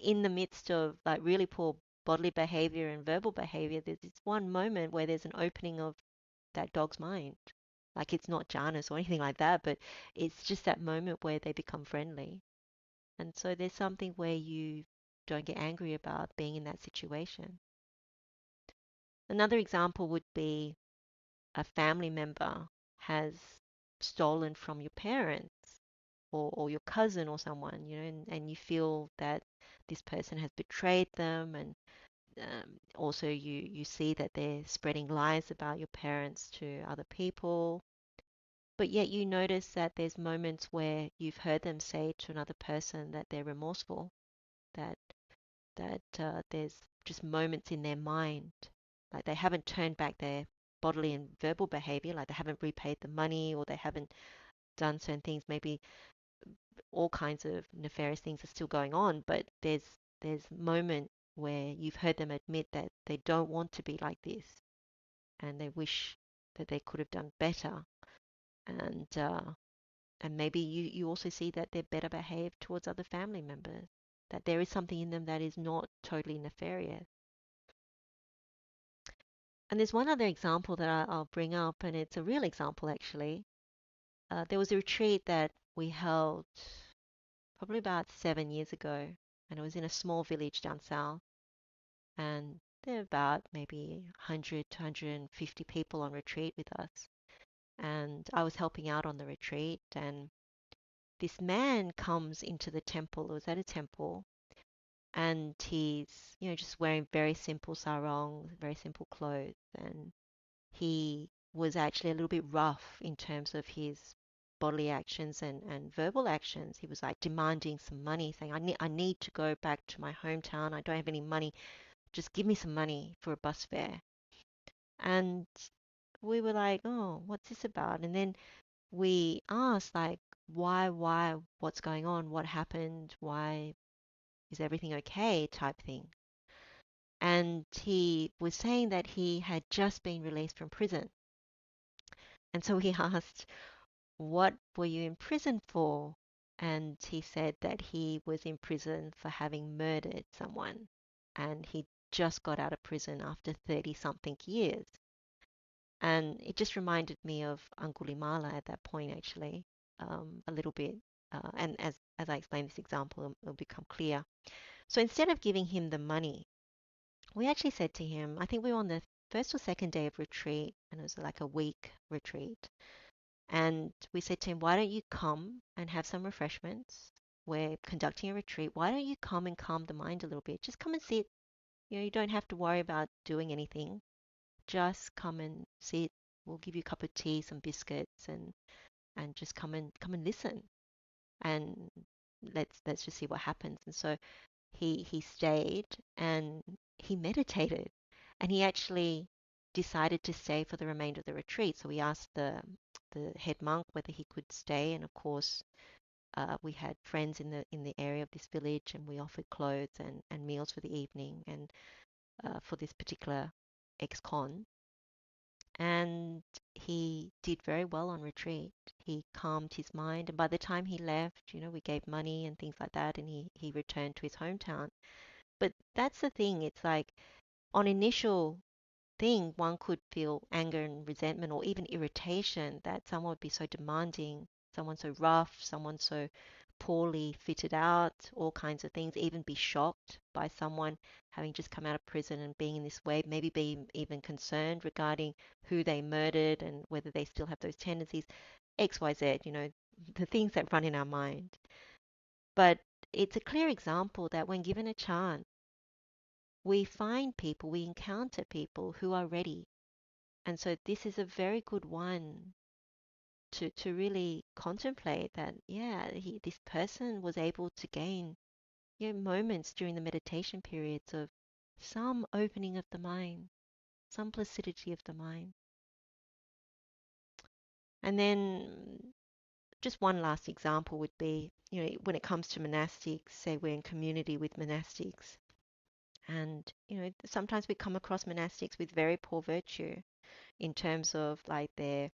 in the midst of like really poor bodily behavior and verbal behavior, there's this one moment where there's an opening of that dog's mind. Like it's not jhanas or anything like that, but it's just that moment where they become friendly. And so there's something where you don't get angry about being in that situation. Another example would be a family member has stolen from your parents or your cousin or someone, and you feel that this person has betrayed them, and also you see that they're spreading lies about your parents to other people. But yet you notice that there's moments where you've heard them say to another person that they're remorseful, that there's just moments in their mind, like they haven't turned back their bodily and verbal behavior, like they haven't repaid the money or they haven't done certain things. Maybe all kinds of nefarious things are still going on, but there's moment where you've heard them admit that they don't want to be like this and they wish that they could have done better. And maybe you also see that they're better behaved towards other family members, that there is something in them that is not totally nefarious. And there's one other example that I'll bring up, and it's a real example actually. There was a retreat that we held probably about 7 years ago, and it was in a small village down south. And There are about maybe 100 to 150 people on retreat with us. And I was helping out on the retreat, and this man comes into the temple. It was at a temple, and he's, just wearing very simple sarong, very simple clothes, and he was actually a little bit rough in terms of his bodily actions and verbal actions. He was like demanding some money, saying, I need to go back to my hometown. I don't have any money. Just give me some money for a bus fare. And we were like, oh, what's this about? And then we asked, like, why, what's going on? What happened? Why is everything okay? Type thing. And he was saying that he had just been released from prison. And so we asked, what were you in prison for? And he said that he was in prison for having murdered someone. And he just got out of prison after 30 something years. And it just reminded me of Angulimala at that point, actually, a little bit. And as I explain this example, it'll become clear. So instead of giving him the money, we actually said to him, I think we were on the first or second day of retreat, and it was like a week retreat. And we said to him, why don't you come and have some refreshments? We're conducting a retreat. Why don't you come and calm the mind a little bit? Just come and sit. You don't have to worry about doing anything. Just come and sit. We'll give you a cup of tea, some biscuits, and just come and listen. And let's just see what happens. And so he stayed and he meditated, and he actually decided to stay for the remainder of the retreat. So we asked the head monk whether he could stay, and of course we had friends in the area of this village, and we offered clothes and meals for the evening and for this particular ex-con. And he did very well on retreat. He calmed his mind, and by the time he left, we gave money and things like that, and he returned to his hometown. But that's the thing. It's like on initial thing, one could feel anger and resentment or even irritation that someone would be so demanding, someone so rough, someone so poorly fitted out, all kinds of things, even be shocked by someone having just come out of prison and being in this way, maybe being even concerned regarding who they murdered and whether they still have those tendencies, XYZ, the things that run in our mind. But it's a clear example that when given a chance, we find people, we encounter people who are ready. And so this is a very good one to really contemplate that, yeah, this person was able to gain, moments during the meditation periods of some opening of the mind, some placidity of the mind. And then just one last example would be, when it comes to monastics, say we're in community with monastics, and, sometimes we come across monastics with very poor virtue in terms of like their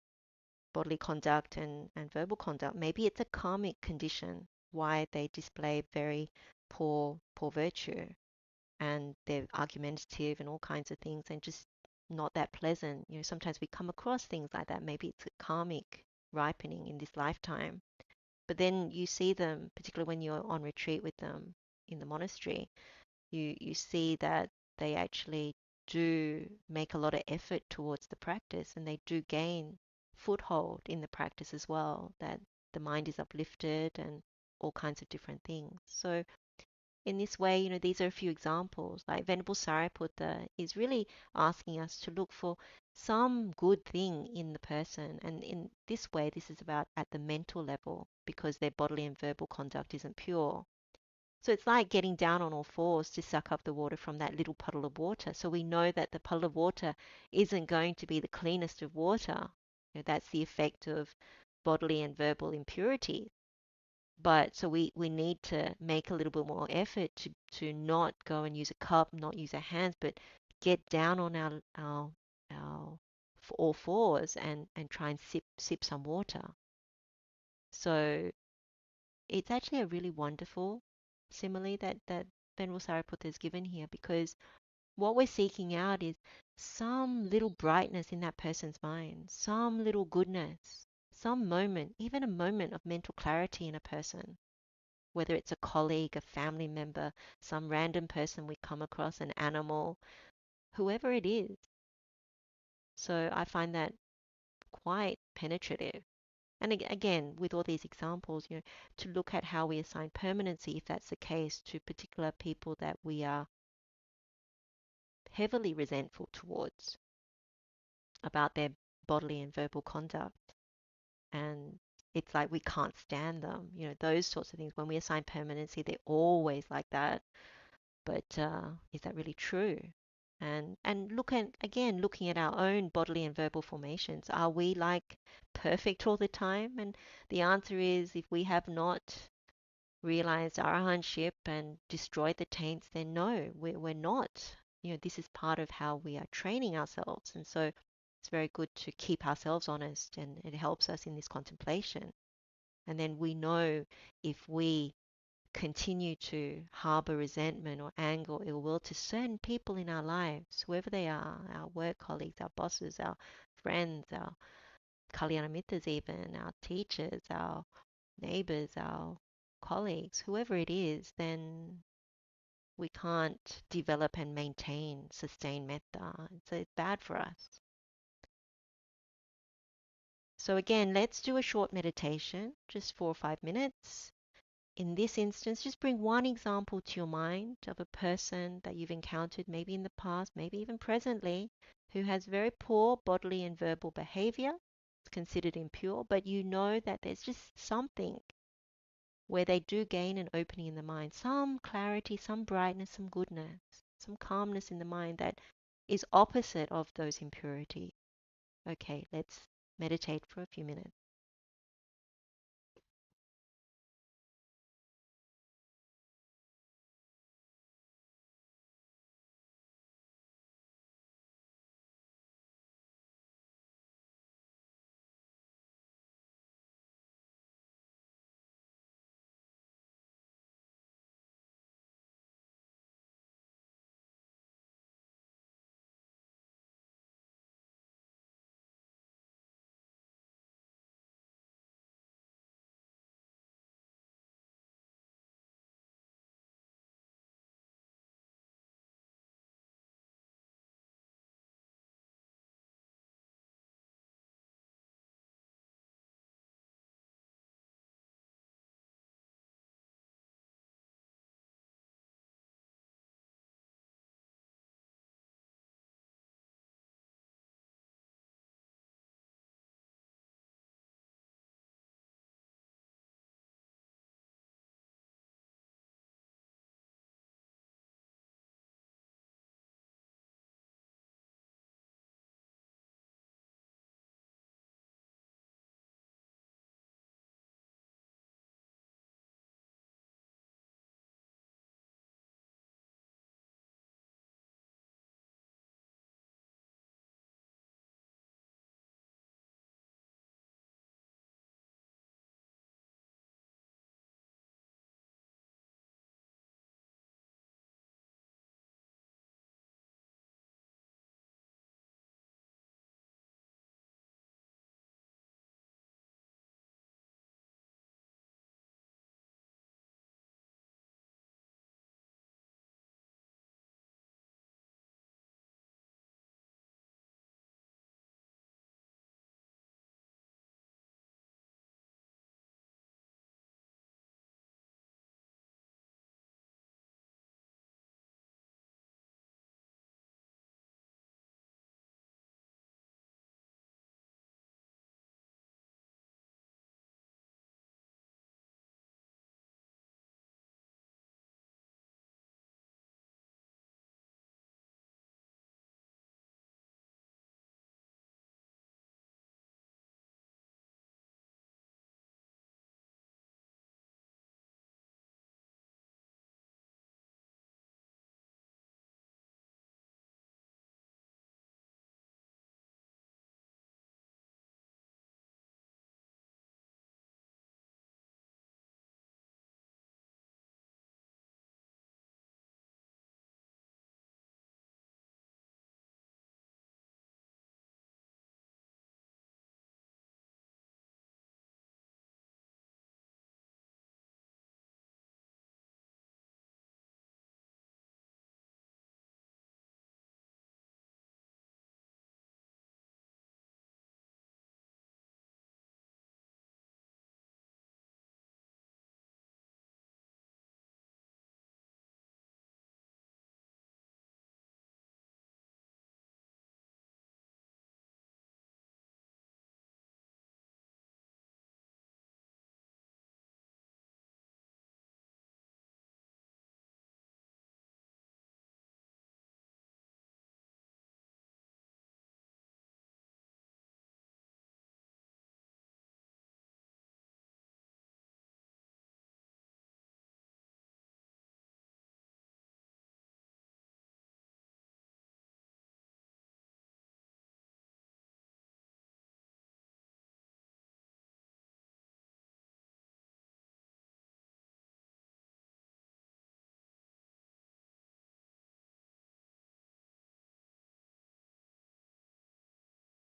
bodily conduct and verbal conduct. Maybe it's a karmic condition why they display very poor virtue, and they're argumentative and all kinds of things and just not that pleasant. Sometimes we come across things like that. Maybe it's a karmic ripening in this lifetime. But then you see them, particularly when you're on retreat with them in the monastery, you see that they actually do make a lot of effort towards the practice, and they do gain foothold in the practice as well, that the mind is uplifted and all kinds of different things. So in this way, these are a few examples. Like Venerable Sāriputta is really asking us to look for some good thing in the person. And in this way, this is about at the mental level, because their bodily and verbal conduct isn't pure. So it's like getting down on all fours to suck up the water from that little puddle of water. So we know that the puddle of water isn't going to be the cleanest of water. That's the effect of bodily and verbal impurity. But so we need to make a little bit more effort to not go and use a cup, not use our hands, but get down on our all fours and try and sip some water. So it's actually a really wonderful simile that Venerable Sariputta has given here, because what we're seeking out is some little brightness in that person's mind, some little goodness, some moment, even a moment of mental clarity in a person, whether it's a colleague, a family member, some random person we come across, an animal, whoever it is. So I find that quite penetrative. And again, with all these examples, to look at how we assign permanency, if that's the case, to particular people that we are heavily resentful towards about their bodily and verbal conduct. And it's like we can't stand them, those sorts of things. When we assign permanency, they're always like that. But is that really true? And looking at our own bodily and verbal formations, are we like perfect all the time? And the answer is, if we have not realized our arahantship and destroyed the taints, then no, we're not. This is part of how we are training ourselves. And so it's very good to keep ourselves honest, and it helps us in this contemplation. And then we know if we continue to harbor resentment or anger or ill will to certain people in our lives, whoever they are, our work colleagues, our bosses, our friends, our kalyanamitas even, our teachers, our neighbors, our colleagues, whoever it is, then we can't develop and maintain sustained metta. So it's bad for us. So again, let's do a short meditation, just 4 or 5 minutes. In this instance, just bring one example to your mind of a person that you've encountered, maybe in the past, maybe even presently, who has very poor bodily and verbal behavior. It's considered impure, but you know that there's just something where they do gain an opening in the mind, some clarity, some brightness, some goodness, some calmness in the mind that is opposite of those impurities. Okay, let's meditate for a few minutes.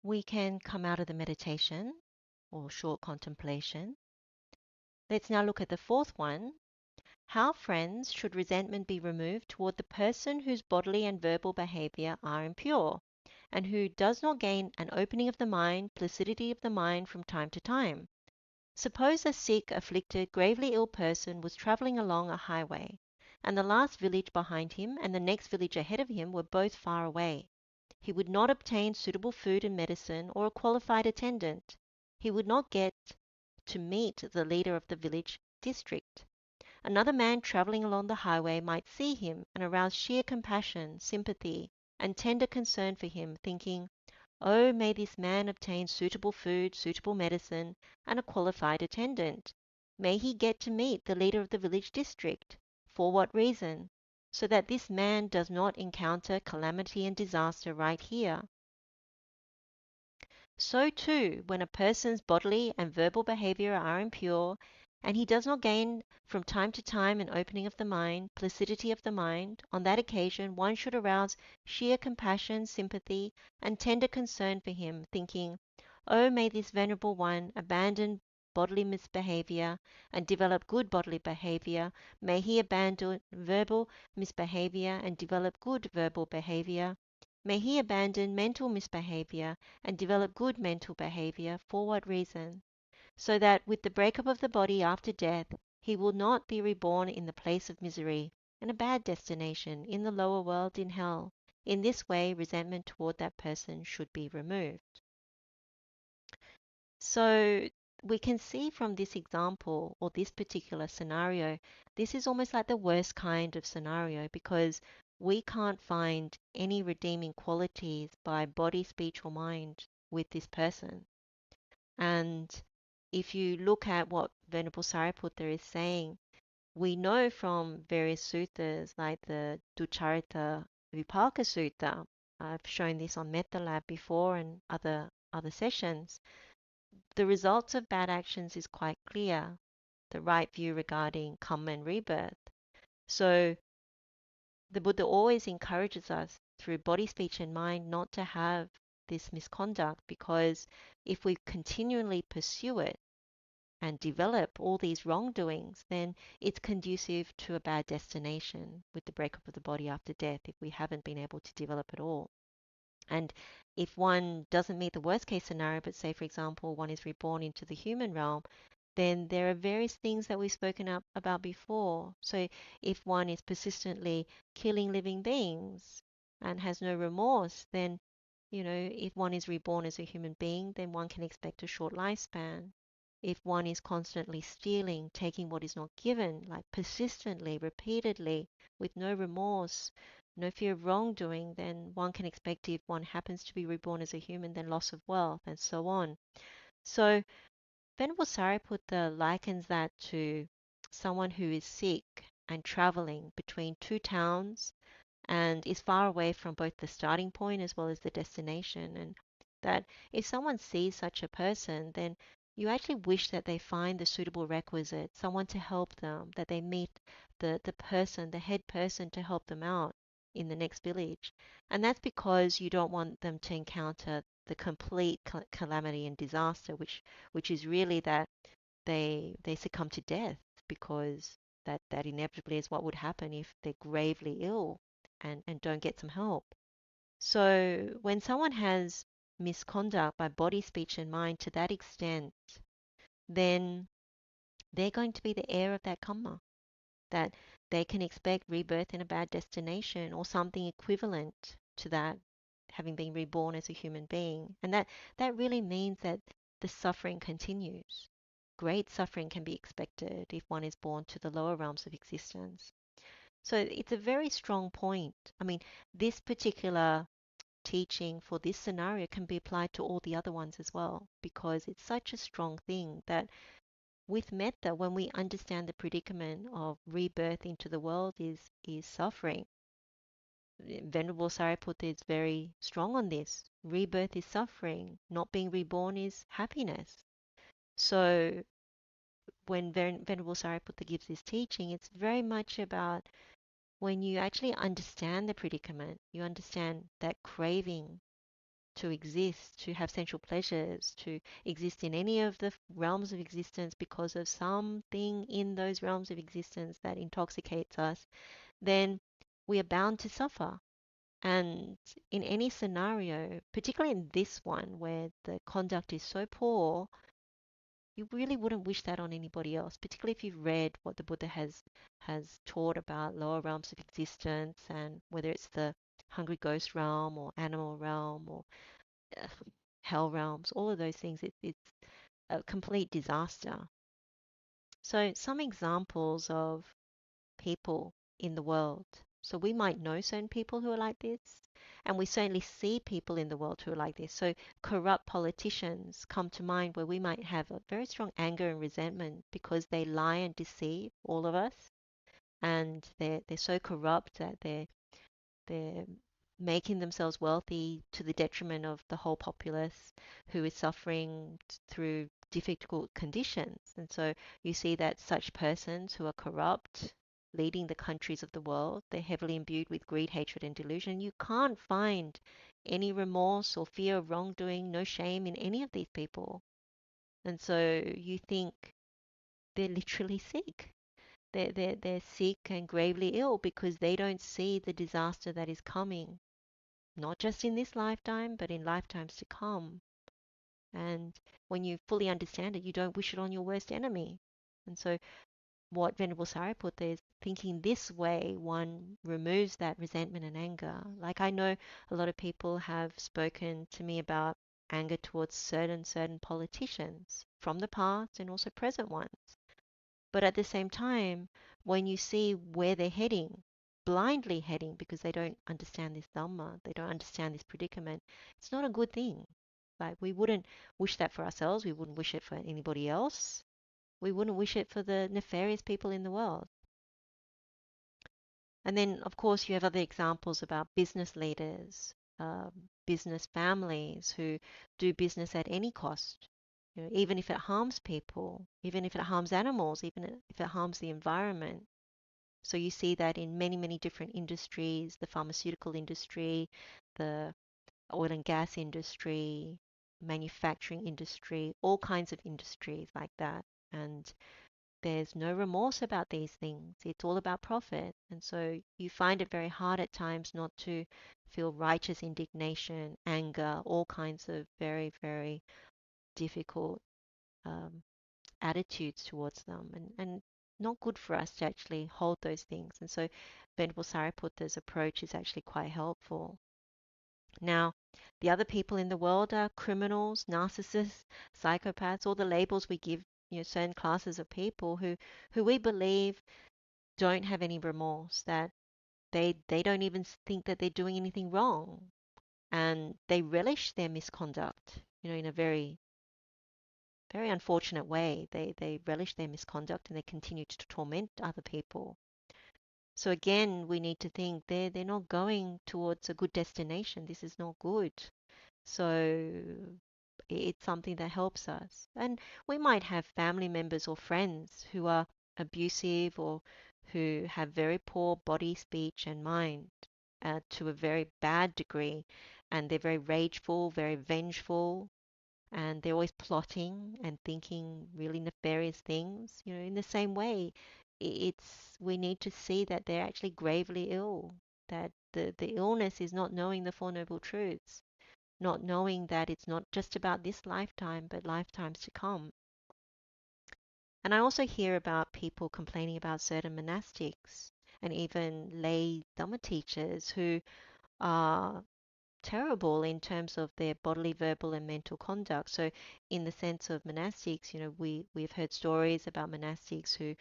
we can come out of the meditation or short contemplation. Let's now look at the fourth one. How, friends, should resentment be removed toward the person whose bodily and verbal behavior are impure, and who does not gain an opening of the mind, placidity of the mind from time to time? Suppose a sick, afflicted, gravely ill person was traveling along a highway, and the last village behind him and the next village ahead of him were both far away. He would not obtain suitable food and medicine or a qualified attendant. He would not get to meet the leader of the village district. Another man traveling along the highway might see him and arouse sheer compassion, sympathy, and tender concern for him, thinking, "Oh, may this man obtain suitable food, suitable medicine, and a qualified attendant. May he get to meet the leader of the village district. For what reason? So that this man does not encounter calamity and disaster right here." So too, when a person's bodily and verbal behavior are impure, and he does not gain from time to time an opening of the mind, placidity of the mind, on that occasion one should arouse sheer compassion, sympathy, and tender concern for him, thinking, "Oh, may this venerable one abandon bodily misbehavior and develop good bodily behavior. May he abandon verbal misbehavior and develop good verbal behavior. May he abandon mental misbehavior and develop good mental behavior." For what reason? So that with the breakup of the body after death, he will not be reborn in the place of misery, in a bad destination, in the lower world, in hell. In this way, resentment toward that person should be removed. So we can see from this example or this particular scenario, this is almost like the worst kind of scenario because we can't find any redeeming qualities by body, speech, or mind with this person. And if you look at what Venerable Sāriputta is saying, we know from various suttas like the Ducharita Vipaka Sutta, I've shown this on Metta Lab before and other sessions, the results of bad actions is quite clear, the right view regarding karma and rebirth. So the Buddha always encourages us through body, speech, and mind not to have this misconduct because if we continually pursue it and develop all these wrongdoings, then it's conducive to a bad destination with the breakup of the body after death if we haven't been able to develop it all. And if one doesn't meet the worst case scenario, but say, for example, one is reborn into the human realm, then there are various things that we've spoken up about before. So if one is persistently killing living beings and has no remorse, then, if one is reborn as a human being, then one can expect a short lifespan. If one is constantly stealing, taking what is not given, like persistently, repeatedly, with no remorse, no fear of wrongdoing, then one can expect if one happens to be reborn as a human, then loss of wealth and so on. So Venerable Sariputta likens that to someone who is sick and traveling between two towns and is far away from both the starting point as well as the destination. And that if someone sees such a person, then you actually wish that they find the suitable requisite, someone to help them, that they meet the person, the head person to help them out in the next village. And that's because you don't want them to encounter the complete calamity and disaster, which is really that they succumb to death because that inevitably is what would happen if they're gravely ill and don't get some help. So when someone has misconduct by body, speech, and mind to that extent, then they're going to be the heir of that karma, that they can expect rebirth in a bad destination or something equivalent to that, having been reborn as a human being. And that really means that the suffering continues. Great suffering can be expected if one is born to the lower realms of existence. So it's a very strong point. I mean, this particular teaching for this scenario can be applied to all the other ones as well, because it's such a strong thing that with metta, when we understand the predicament of rebirth into the world is suffering. Venerable Sariputta is very strong on this. Rebirth is suffering. Not being reborn is happiness. So when Venerable Sariputta gives this teaching, it's very much about when you actually understand the predicament, you understand that craving to exist, to have sensual pleasures, to exist in any of the realms of existence because of something in those realms of existence that intoxicates us, then we are bound to suffer. And in any scenario, particularly in this one where the conduct is so poor, you really wouldn't wish that on anybody else, particularly if you've read what the Buddha has taught about lower realms of existence, and whether it's the hungry ghost realm or animal realm or uh, hell realms, all of those things, it's a complete disaster. So some examples of people in the world. So we might know certain people who are like this, and we certainly see people in the world who are like this. So corrupt politicians come to mind where we might have a very strong anger and resentment because they lie and deceive all of us, and they're so corrupt that they're making themselves wealthy to the detriment of the whole populace who is suffering through difficult conditions. And so you see that such persons who are corrupt, leading the countries of the world, they're heavily imbued with greed, hatred, and delusion. You can't find any remorse or fear of wrongdoing, no shame in any of these people. And so you think they're literally sick. They're sick and gravely ill because they don't see the disaster that is coming, not just in this lifetime, but in lifetimes to come. And when you fully understand it, you don't wish it on your worst enemy. And so, what Venerable Sāriputta is thinking this way, one removes that resentment and anger. Like I know a lot of people have spoken to me about anger towards certain politicians from the past and also present ones. But at the same time, when you see where they're heading, blindly heading because they don't understand this Dhamma, they don't understand this predicament, it's not a good thing. Like we wouldn't wish that for ourselves, we wouldn't wish it for anybody else, we wouldn't wish it for the nefarious people in the world. And then, of course, you have other examples about business leaders, business families who do business at any cost, even if it harms people, even if it harms animals, even if it harms the environment. So you see that in many different industries, the pharmaceutical industry, the oil and gas industry, manufacturing industry, all kinds of industries like that. And there's no remorse about these things. It's all about profit. And so you find it very hard at times not to feel righteous indignation, anger, all kinds of very difficult um, attitudes towards them, and not good for us to actually hold those things. And so Venerable Sariputta's approach is actually quite helpful. Now, the other people in the world are criminals, narcissists, psychopaths, all the labels we give certain classes of people who we believe don't have any remorse, that they don't even think that they're doing anything wrong, and they relish their misconduct, in a very unfortunate way. They relish their misconduct and they continue to torment other people. So again, we need to think they're not going towards a good destination. This is not good. So it's something that helps us. And we might have family members or friends who are abusive or who have very poor body, speech, and mind to a very bad degree. And they're very rageful, very vengeful, and they're always plotting and thinking really nefarious things. In the same way, it's we need to see that they're actually gravely ill, that the illness is not knowing the Four Noble Truths, not knowing that it's not just about this lifetime, but lifetimes to come. And I also hear about people complaining about certain monastics and even lay Dhamma teachers who are terrible in terms of their bodily, verbal, and mental conduct. So, in the sense of monastics, we've heard stories about monastics who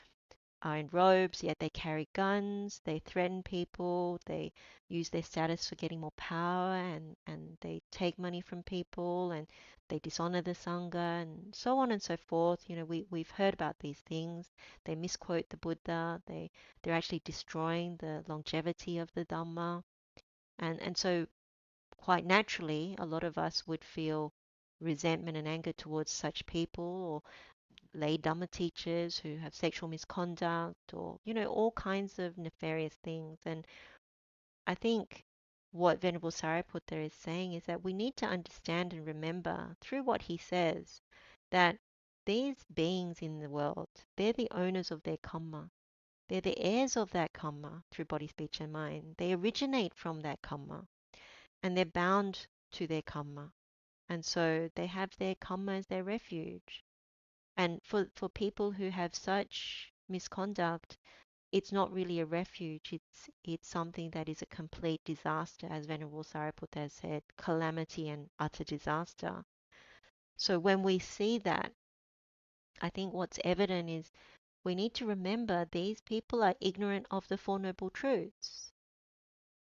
are in robes, yet they carry guns, they threaten people, they use their status for getting more power, and they take money from people, and they dishonor the Sangha, and so on and so forth. We've heard about these things. They misquote the Buddha, they're actually destroying the longevity of the Dhamma. And so quite naturally, a lot of us would feel resentment and anger towards such people, or lay Dhamma teachers who have sexual misconduct, or all kinds of nefarious things. And I think what Venerable Sāriputta is saying is that we need to understand and remember through what he says that these beings in the world, they're the owners of their karma. They're the heirs of that karma through body, speech, and mind. They originate from that karma and they're bound to their karma. And so they have their karma as their refuge. And for people who have such misconduct, it's not really a refuge. It's something that is a complete disaster, as Venerable Sariputta has said, calamity and utter disaster. So when we see that, I think what's evident is we need to remember these people are ignorant of the Four Noble Truths.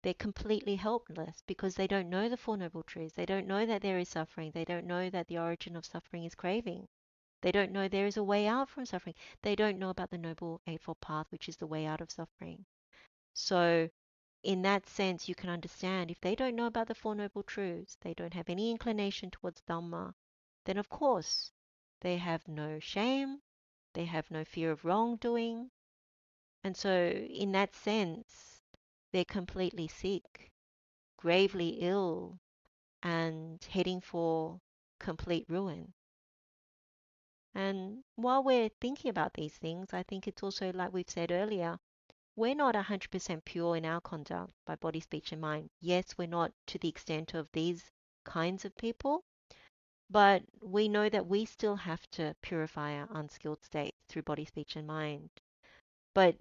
They're completely helpless because they don't know the Four Noble Truths. They don't know that there is suffering. They don't know that the origin of suffering is craving. They don't know there is a way out from suffering. They don't know about the Noble Eightfold Path, which is the way out of suffering. So, in that sense, you can understand if they don't know about the Four Noble Truths, they don't have any inclination towards Dhamma, then of course they have no shame, they have no fear of wrongdoing. And so, in that sense, they're completely sick, gravely ill, and heading for complete ruin. And while we're thinking about these things, I think it's also like we've said earlier, we're not 100% pure in our conduct by body, speech, and mind. Yes, we're not to the extent of these kinds of people, but we know that we still have to purify our unskilled state through body, speech, and mind. But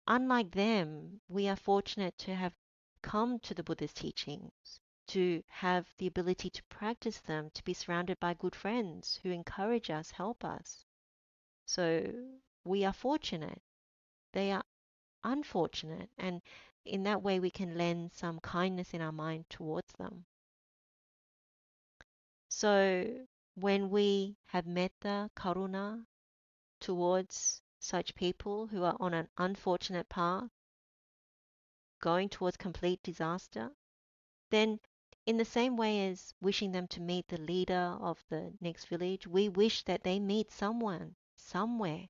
unlike them, we are fortunate to have come to the Buddha's teachings, to have the ability to practice them, to be surrounded by good friends who encourage us, help us. So we are fortunate. They are unfortunate, and in that way we can lend some kindness in our mind towards them. So when we have metta, karuna towards such people who are on an unfortunate path, going towards complete disaster, then in the same way as wishing them to meet the leader of the next village, we wish that they meet someone, somewhere,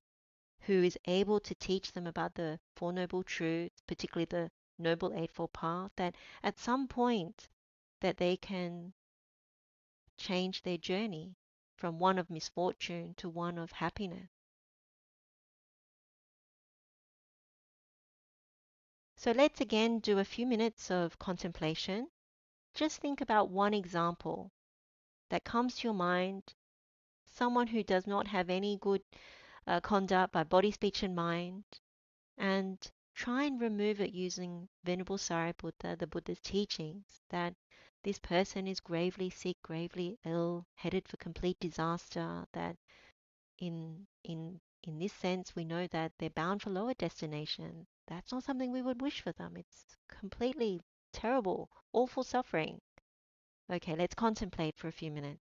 who is able to teach them about the Four Noble Truths, particularly the Noble Eightfold Path, that at some point that they can change their journey from one of misfortune to one of happiness. So let's again do a few minutes of contemplation. Just think about one example that comes to your mind, someone who does not have any good conduct by body, speech, and mind, and try and remove it using Venerable Sāriputta, the Buddha's teachings, that this person is gravely sick, gravely ill, headed for complete disaster, that in this sense we know that they're bound for lower destination. That's not something we would wish for them. It's completely terrible, awful suffering. Okay, let's contemplate for a few minutes.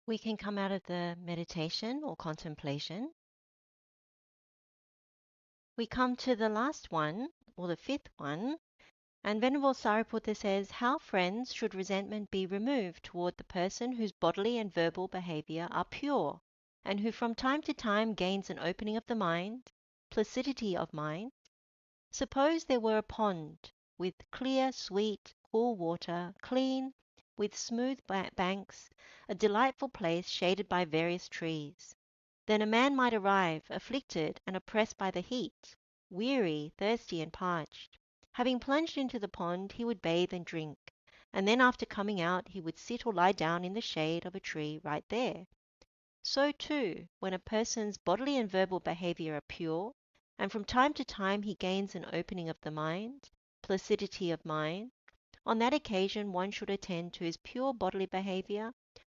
We can come out of the meditation or contemplation. We come to the last one, or the fifth one, and Venerable Sāriputta says, how friends should resentment be removed toward the person whose bodily and verbal behavior are pure, and who from time to time gains an opening of the mind, placidity of mind. Suppose there were a pond with clear, sweet, cool water, clean, with smooth banks, a delightful place shaded by various trees. Then a man might arrive, afflicted and oppressed by the heat, weary, thirsty, and parched. Having plunged into the pond, he would bathe and drink, and then after coming out he would sit or lie down in the shade of a tree right there. So too, when a person's bodily and verbal behavior are pure, and from time to time he gains an opening of the mind, placidity of mind, on that occasion one should attend to his pure bodily behavior,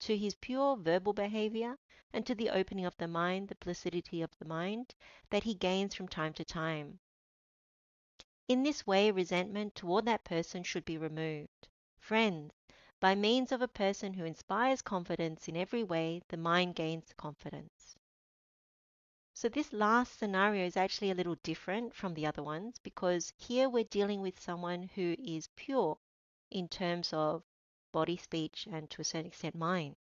to his pure verbal behavior, and to the opening of the mind, the placidity of the mind, that he gains from time to time. In this way resentment toward that person should be removed. Friends, by means of a person who inspires confidence in every way, the mind gains confidence. So this last scenario is actually a little different from the other ones because here we're dealing with someone who is pure in terms of body, speech, and to a certain extent mind.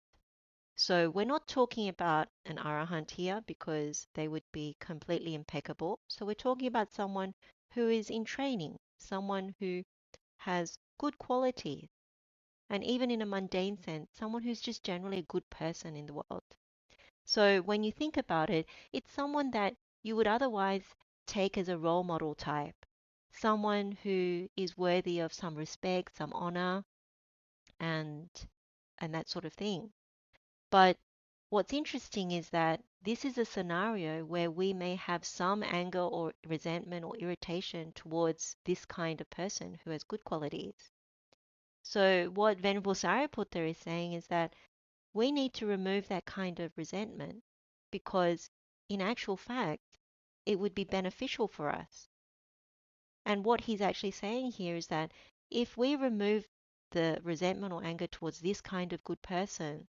So we're not talking about an arahant here because they would be completely impeccable. So we're talking about someone who is in training, someone who has good qualities, and even in a mundane sense, someone who's just generally a good person in the world. So when you think about it, it's someone that you would otherwise take as a role model type, someone who is worthy of some respect, some honor, and that sort of thing. But what's interesting is that this is a scenario where we may have some anger or resentment or irritation towards this kind of person who has good qualities. So what Venerable Sariputta is saying is that we need to remove that kind of resentment because, in actual fact, it would be beneficial for us. And what he's actually saying here is that if we remove the resentment or anger towards this kind of good person,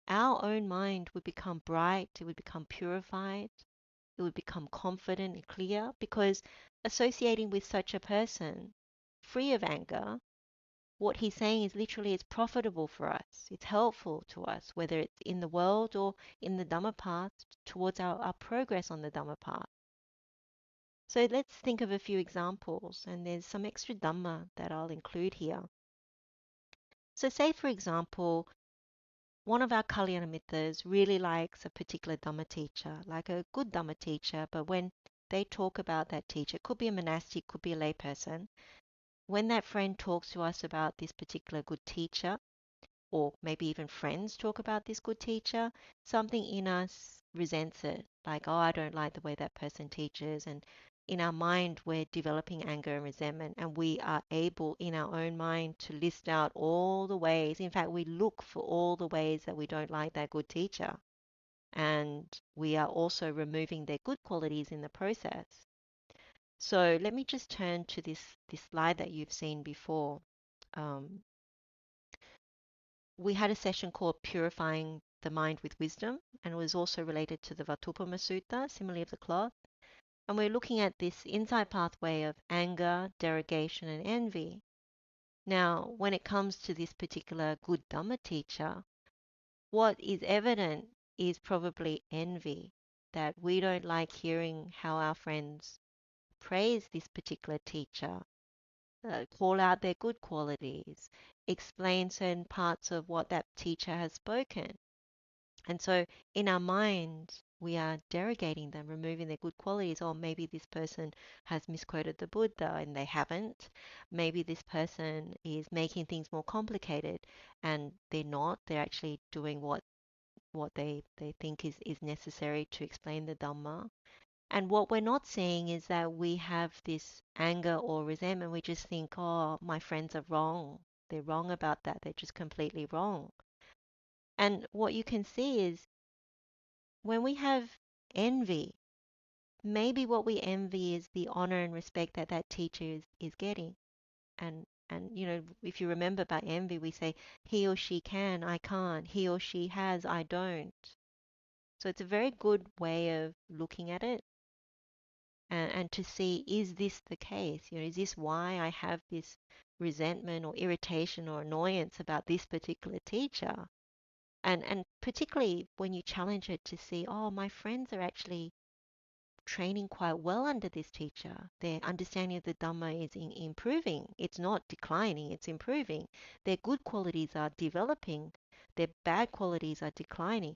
our own mind would become bright, it would become purified, it would become confident and clear because associating with such a person free of anger, what he's saying is literally it's profitable for us. It's helpful to us, whether it's in the world or in the Dhamma path towards our progress on the Dhamma path. So let's think of a few examples, and there's some extra Dhamma that I'll include here. So say, for example, one of our Kalyana Mitras really likes a particular Dhamma teacher, like a good Dhamma teacher, but when they talk about that teacher, it could be a monastic, could be a layperson, when that friend talks to us about this particular good teacher, or maybe even friends talk about this good teacher, something in us resents it. Like, oh, I don't like the way that person teaches. And in our mind, we're developing anger and resentment, and we are able in our own mind to list out all the ways. In fact, we look for all the ways that we don't like that good teacher. And we are also removing their good qualities in the process. So let me just turn to this slide that you've seen before. Um, we had a session called Purifying the Mind with Wisdom, and it was also related to the Vatupama Sutta, simile of the cloth. And we're looking at this insight pathway of anger, derogation, and envy. Now, when it comes to this particular good Dhamma teacher, what is evident is probably envy, that we don't like hearing how our friends praise this particular teacher, call out their good qualities, explain certain parts of what that teacher has spoken. And so in our mind, we are derogating them, removing their good qualities. Or maybe this person has misquoted the Buddha and they haven't. Maybe this person is making things more complicated and they're not. They're actually doing what they think is necessary to explain the Dhamma. And what we're not seeing is that we have this anger or resentment. We just think, oh, my friends are wrong. They're wrong about that. They're just completely wrong. And what you can see is when we have envy, maybe what we envy is the honor and respect that that teacher is getting. And And, if you remember about envy, we say, he or she can, I can't. He or she has, I don't. So it's a very good way of looking at it and to see, is this the case? Is this why I have this resentment or irritation or annoyance about this particular teacher? And particularly when you challenge it to see, oh, my friends are actually training quite well under this teacher. Their understanding of the Dhamma is improving. It's not declining, it's improving. Their good qualities are developing, their bad qualities are declining.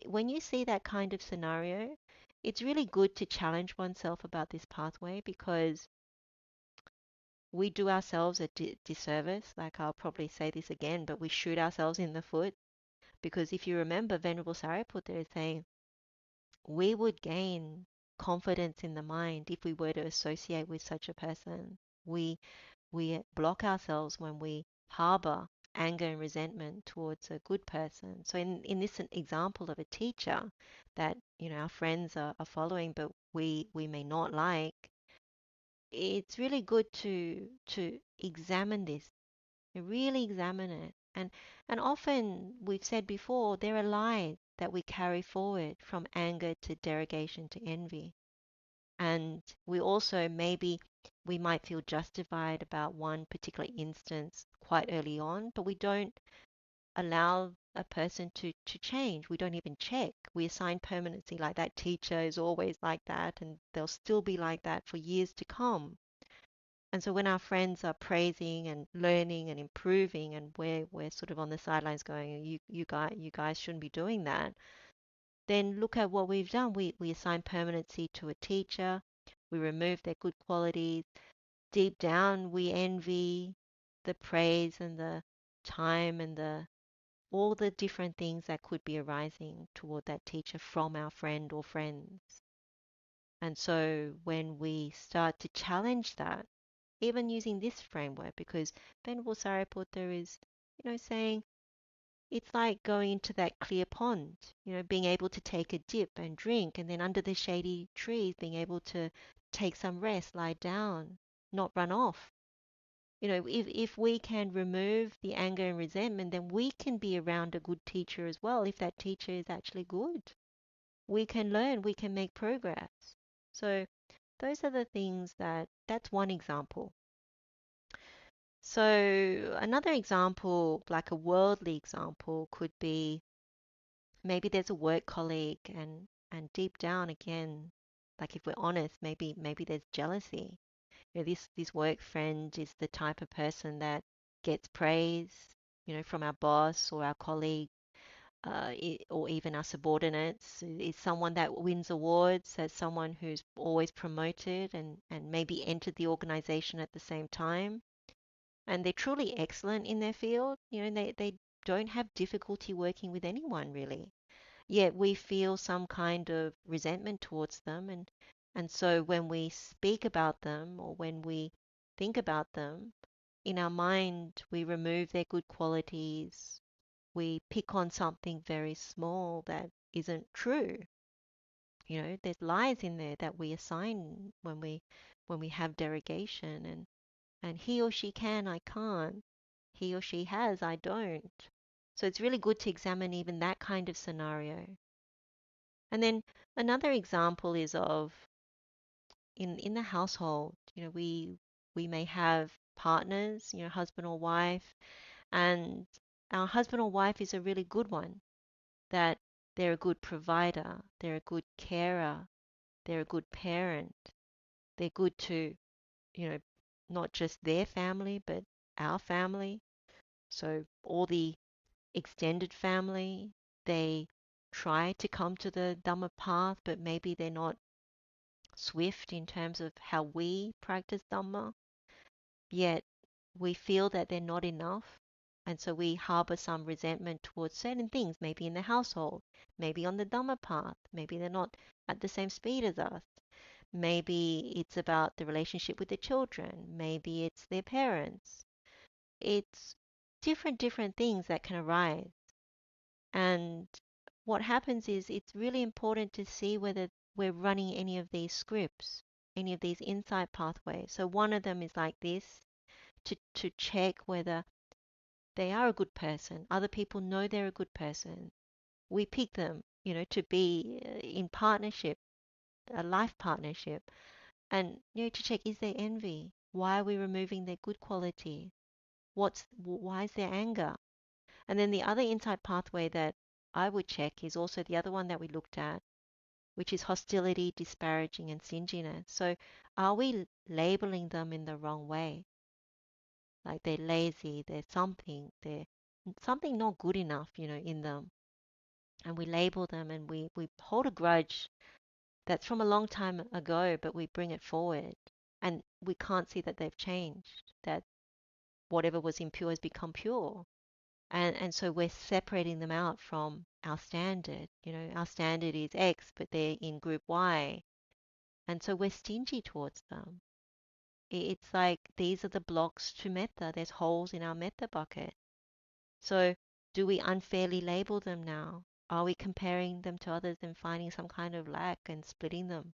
When you see that kind of scenario, it's really good to challenge oneself about this pathway because we do ourselves a disservice. Like, I'll probably say this again, but we shoot ourselves in the foot because if you remember, Venerable Sāriputta is saying, we would gain confidence in the mind if we were to associate with such a person. We block ourselves when we harbor anger and resentment towards a good person. So in this example of a teacher that our friends are following, but we may not like, it's really good to examine this, really examine it. And often we've said before, there are lies that we carry forward from anger to derogation to envy. And we also maybe we might feel justified about one particular instance quite early on, but we don't allow a person to change. We don't even check. We assign permanency, like that teacher is always like that and they'll still be like that for years to come. And so when our friends are praising and learning and improving, and we're sort of on the sidelines going, you guys shouldn't be doing that, then look at what we've done. We assign permanency to a teacher, we remove their good qualities. Deep down, we envy the praise and the time and the all the different things that could be arising toward that teacher from our friend or friends. And so when we start to challenge that, even using this framework, because Venerable Sariputta is, saying it's like going into that clear pond, being able to take a dip and drink, and then under the shady trees, being able to take some rest, lie down, not run off. If we can remove the anger and resentment, then we can be around a good teacher as well. If that teacher is actually good, we can learn, we can make progress. So those are the things that's one example. So another example, like a worldly example, could be maybe there's a work colleague and deep down again, like if we're honest, maybe there's jealousy. This work friend is the type of person that gets praise, from our boss or our colleague, or even our subordinates. Is someone that wins awards, as someone who's always promoted and maybe entered the organization at the same time, and they're truly excellent in their field. They don't have difficulty working with anyone really. Yet we feel some kind of resentment towards them, and so when we speak about them or when we think about them, in our mind we remove their good qualities. We pick on something very small that isn't true. There's lies in there that we assign when we have derogation, and he or she can, I can't. He or she has, I don't. So it's really good to examine even that kind of scenario. And then another example is of in the household, we may have partners, husband or wife, and our husband or wife is a really good one, that they're a good provider, they're a good carer, they're a good parent, they're good to, you know, not just their family, but our family. So all the extended family, they try to come to the Dhamma path, but maybe they're not swift in terms of how we practice Dhamma, yet we feel that they're not enough. And so we harbor some resentment towards certain things, maybe in the household, maybe on the Dhamma path, maybe they're not at the same speed as us. Maybe it's about the relationship with the children, maybe it's their parents. It's different things that can arise. And what happens is it's really important to see whether we're running any of these scripts, any of these insight pathways. So one of them is like this. to check whether they are a good person. Other people know they're a good person. We pick them, to be in partnership, a life partnership, and to check, is there envy? Why are we removing their good quality? Why is there anger? And then the other insight pathway that I would check is also the other one that we looked at, which is hostility, disparaging, and stinginess. So are we labeling them in the wrong way? Like they're lazy, they're something not good enough, in them. And we label them and we hold a grudge that's from a long time ago, but we bring it forward. And we can't see that they've changed, that whatever was impure has become pure. And so we're separating them out from our standard. Our standard is X, but they're in group Y. And so we're stingy towards them. It's like these are the blocks to metta. There's holes in our metta bucket. So do we unfairly label them now? Are we comparing them to others and finding some kind of lack and splitting them?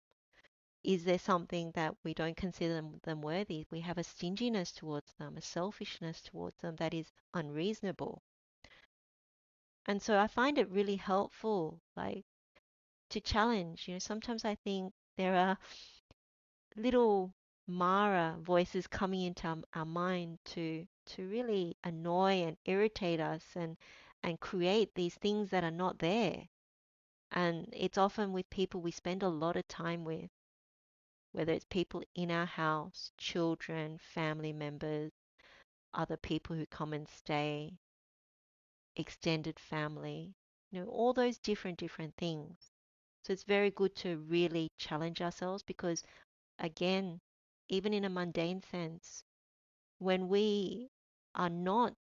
Is there something that we don't consider them worthy? We have a stinginess towards them, a selfishness towards them that is unreasonable. And so I find it really helpful, like to challenge. Sometimes I think there are little Mara voices coming into our mind to really annoy and irritate us and create these things that are not there. And it's often with people we spend a lot of time with, whether it's people in our house, children, family members, other people who come and stay, extended family, all those different things. So it's very good to really challenge ourselves because, again, even in a mundane sense, when we are not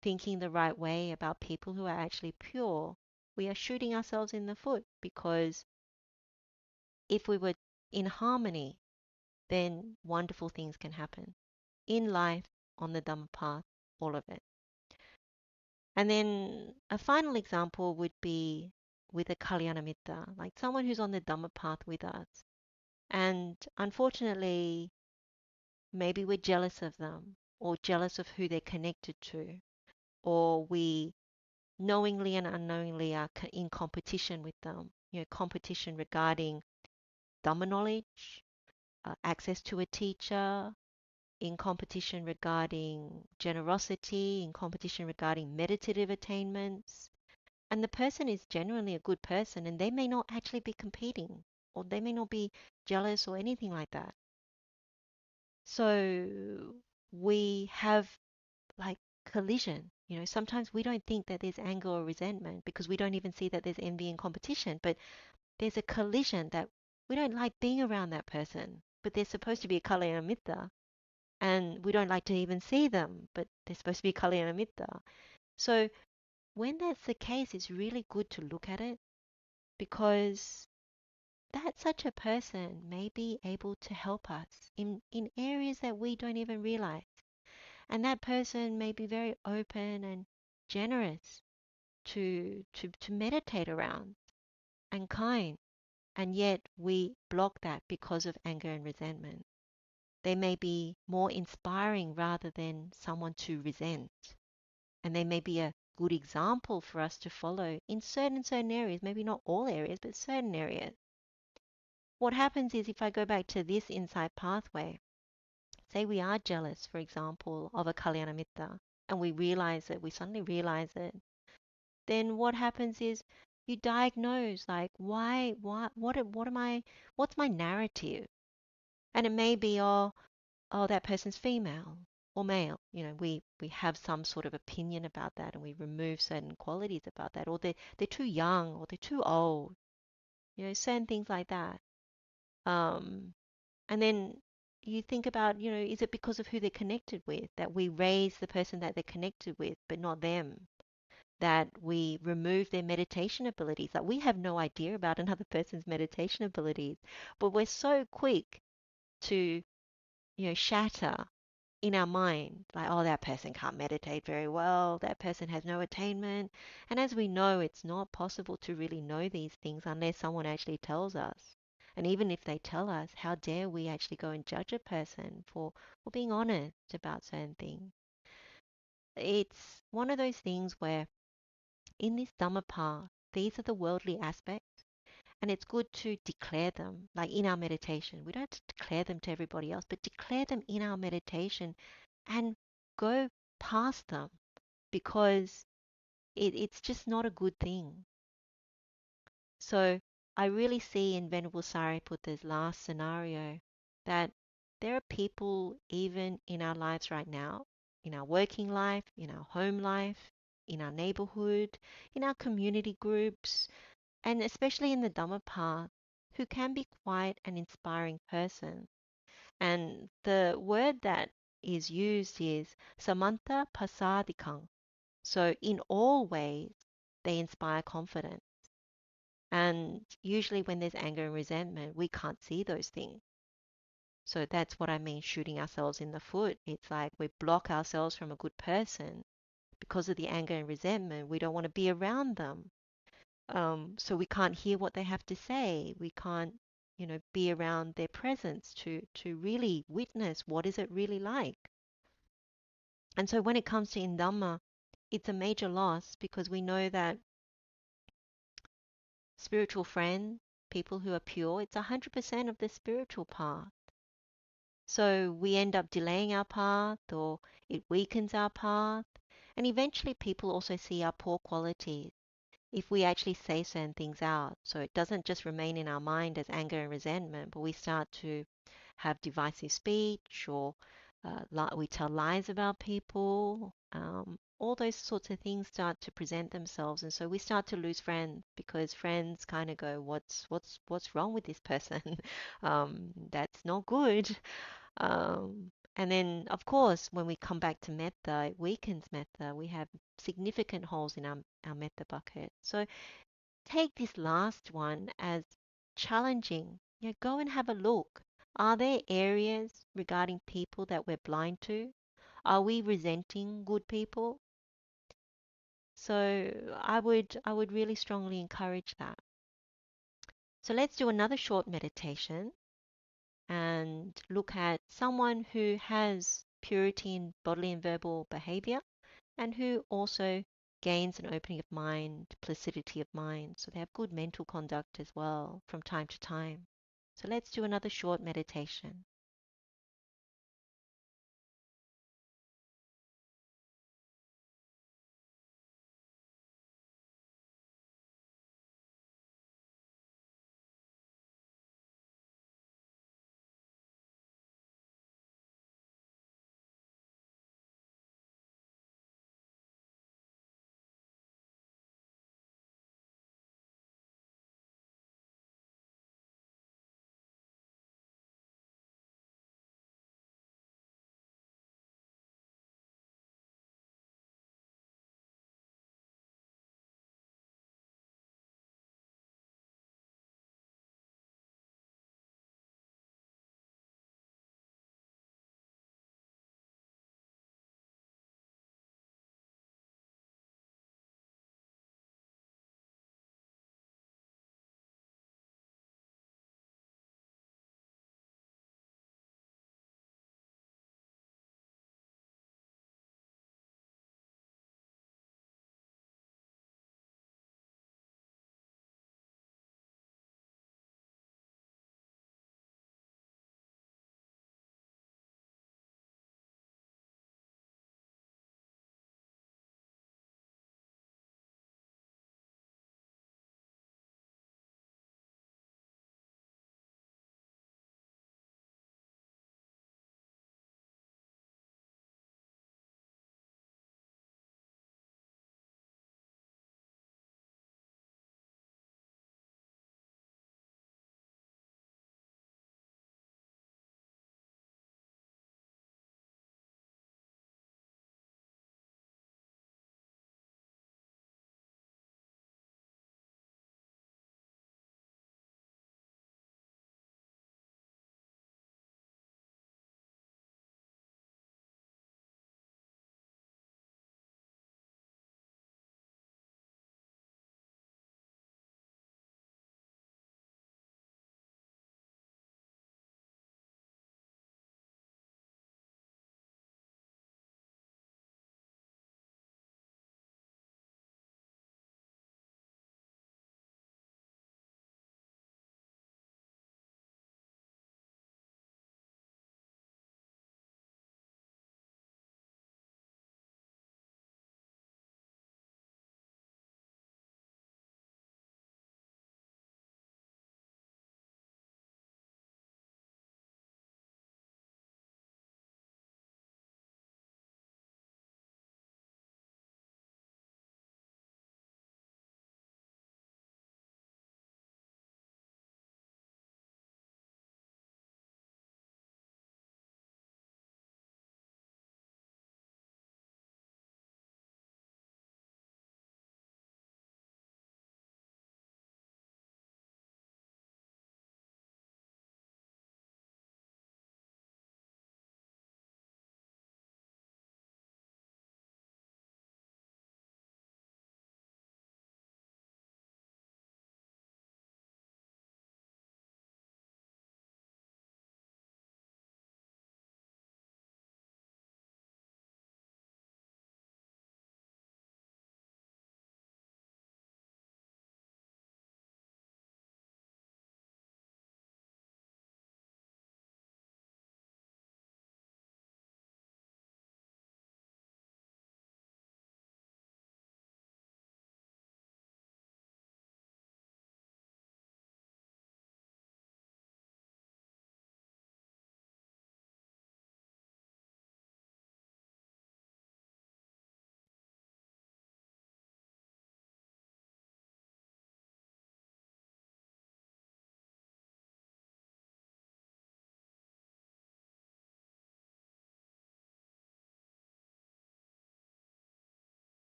thinking the right way about people who are actually pure, we are shooting ourselves in the foot because if we were in harmony, then wonderful things can happen in life, on the Dhamma path, all of it. And then a final example would be with a Kalyana Mitta, like someone who's on the Dhamma path with us. And unfortunately, maybe we're jealous of them or jealous of who they're connected to, or we knowingly and unknowingly are in competition with them, competition regarding Dhamma knowledge, access to a teacher, in competition regarding generosity, in competition regarding meditative attainments. And the person is genuinely a good person and they may not actually be competing or they may not be jealous or anything like that. So we have like collision. Sometimes we don't think that there's anger or resentment because we don't even see that there's envy and competition, but there's a collision that we don't like being around that person, but they're supposed to be a Kalyana Mitta, and we don't like to even see them, but they're supposed to be Kalyana Mitta. So when that's the case, it's really good to look at it because that such a person may be able to help us in areas that we don't even realize. And that person may be very open and generous to meditate around and kind. And yet we block that because of anger and resentment. They may be more inspiring rather than someone to resent. And they may be a good example for us to follow in certain areas, maybe not all areas, but certain areas. What happens is if I go back to this insight pathway, say we are jealous, for example, of a Kalyana Mitta, and we suddenly realize it, then what happens is you diagnose like what am I, what's my narrative? And it may be, oh, that person's female or male. We have some sort of opinion about that and we remove certain qualities about that, or they're too young or they're too old, certain things like that. Um, and then you think about, is it because of who they're connected with that we raise the person that they're connected with, but not them? That we remove their meditation abilities. Like we have no idea about another person's meditation abilities, but we're so quick to, shatter in our mind, like, oh, that person can't meditate very well, that person has no attainment. And as we know, it's not possible to really know these things unless someone actually tells us. And even if they tell us, how dare we actually go and judge a person for being honest about certain things? It's one of those things where in this Dhamma path, these are the worldly aspects, and it's good to declare them, like in our meditation. We don't have to declare them to everybody else, but declare them in our meditation and go past them because it's just not a good thing. So I really see in Venerable Sāriputta's last scenario that there are people even in our lives right now, in our working life, in our home life, in our neighborhood, in our community groups, and especially in the Dhamma path, who can be quite an inspiring person. And the word that is used is samantha pasadikang. So in all ways, they inspire confidence. And usually when there's anger and resentment, we can't see those things. So that's what I mean, shooting ourselves in the foot. It's like we block ourselves from a good person because of the anger and resentment. We don't want to be around them. So we can't hear what they have to say. We can't, be around their presence to really witness what is it really like. And so when it comes to in Dhamma, it's a major loss because we know that spiritual friends, people who are pure, it's 100% of the spiritual path. So we end up delaying our path or it weakens our path. And eventually people also see our poor qualities if we actually say certain things out. So it doesn't just remain in our mind as anger and resentment, but we start to have divisive speech or we tell lies about people. All those sorts of things start to present themselves, and so we start to lose friends because friends kind of go, "What's wrong with this person? That's not good." And then, of course, when we come back to metta, it weakens metta. We have significant holes in our metta bucket. So take this last one as challenging. Go and have a look. Are there areas regarding people that we're blind to? Are we resenting good people? So I would really strongly encourage that. So let's do another short meditation and look at someone who has purity in bodily and verbal behavior and who also gains an opening of mind, placidity of mind. So they have good mental conduct as well from time to time. So let's do another short meditation.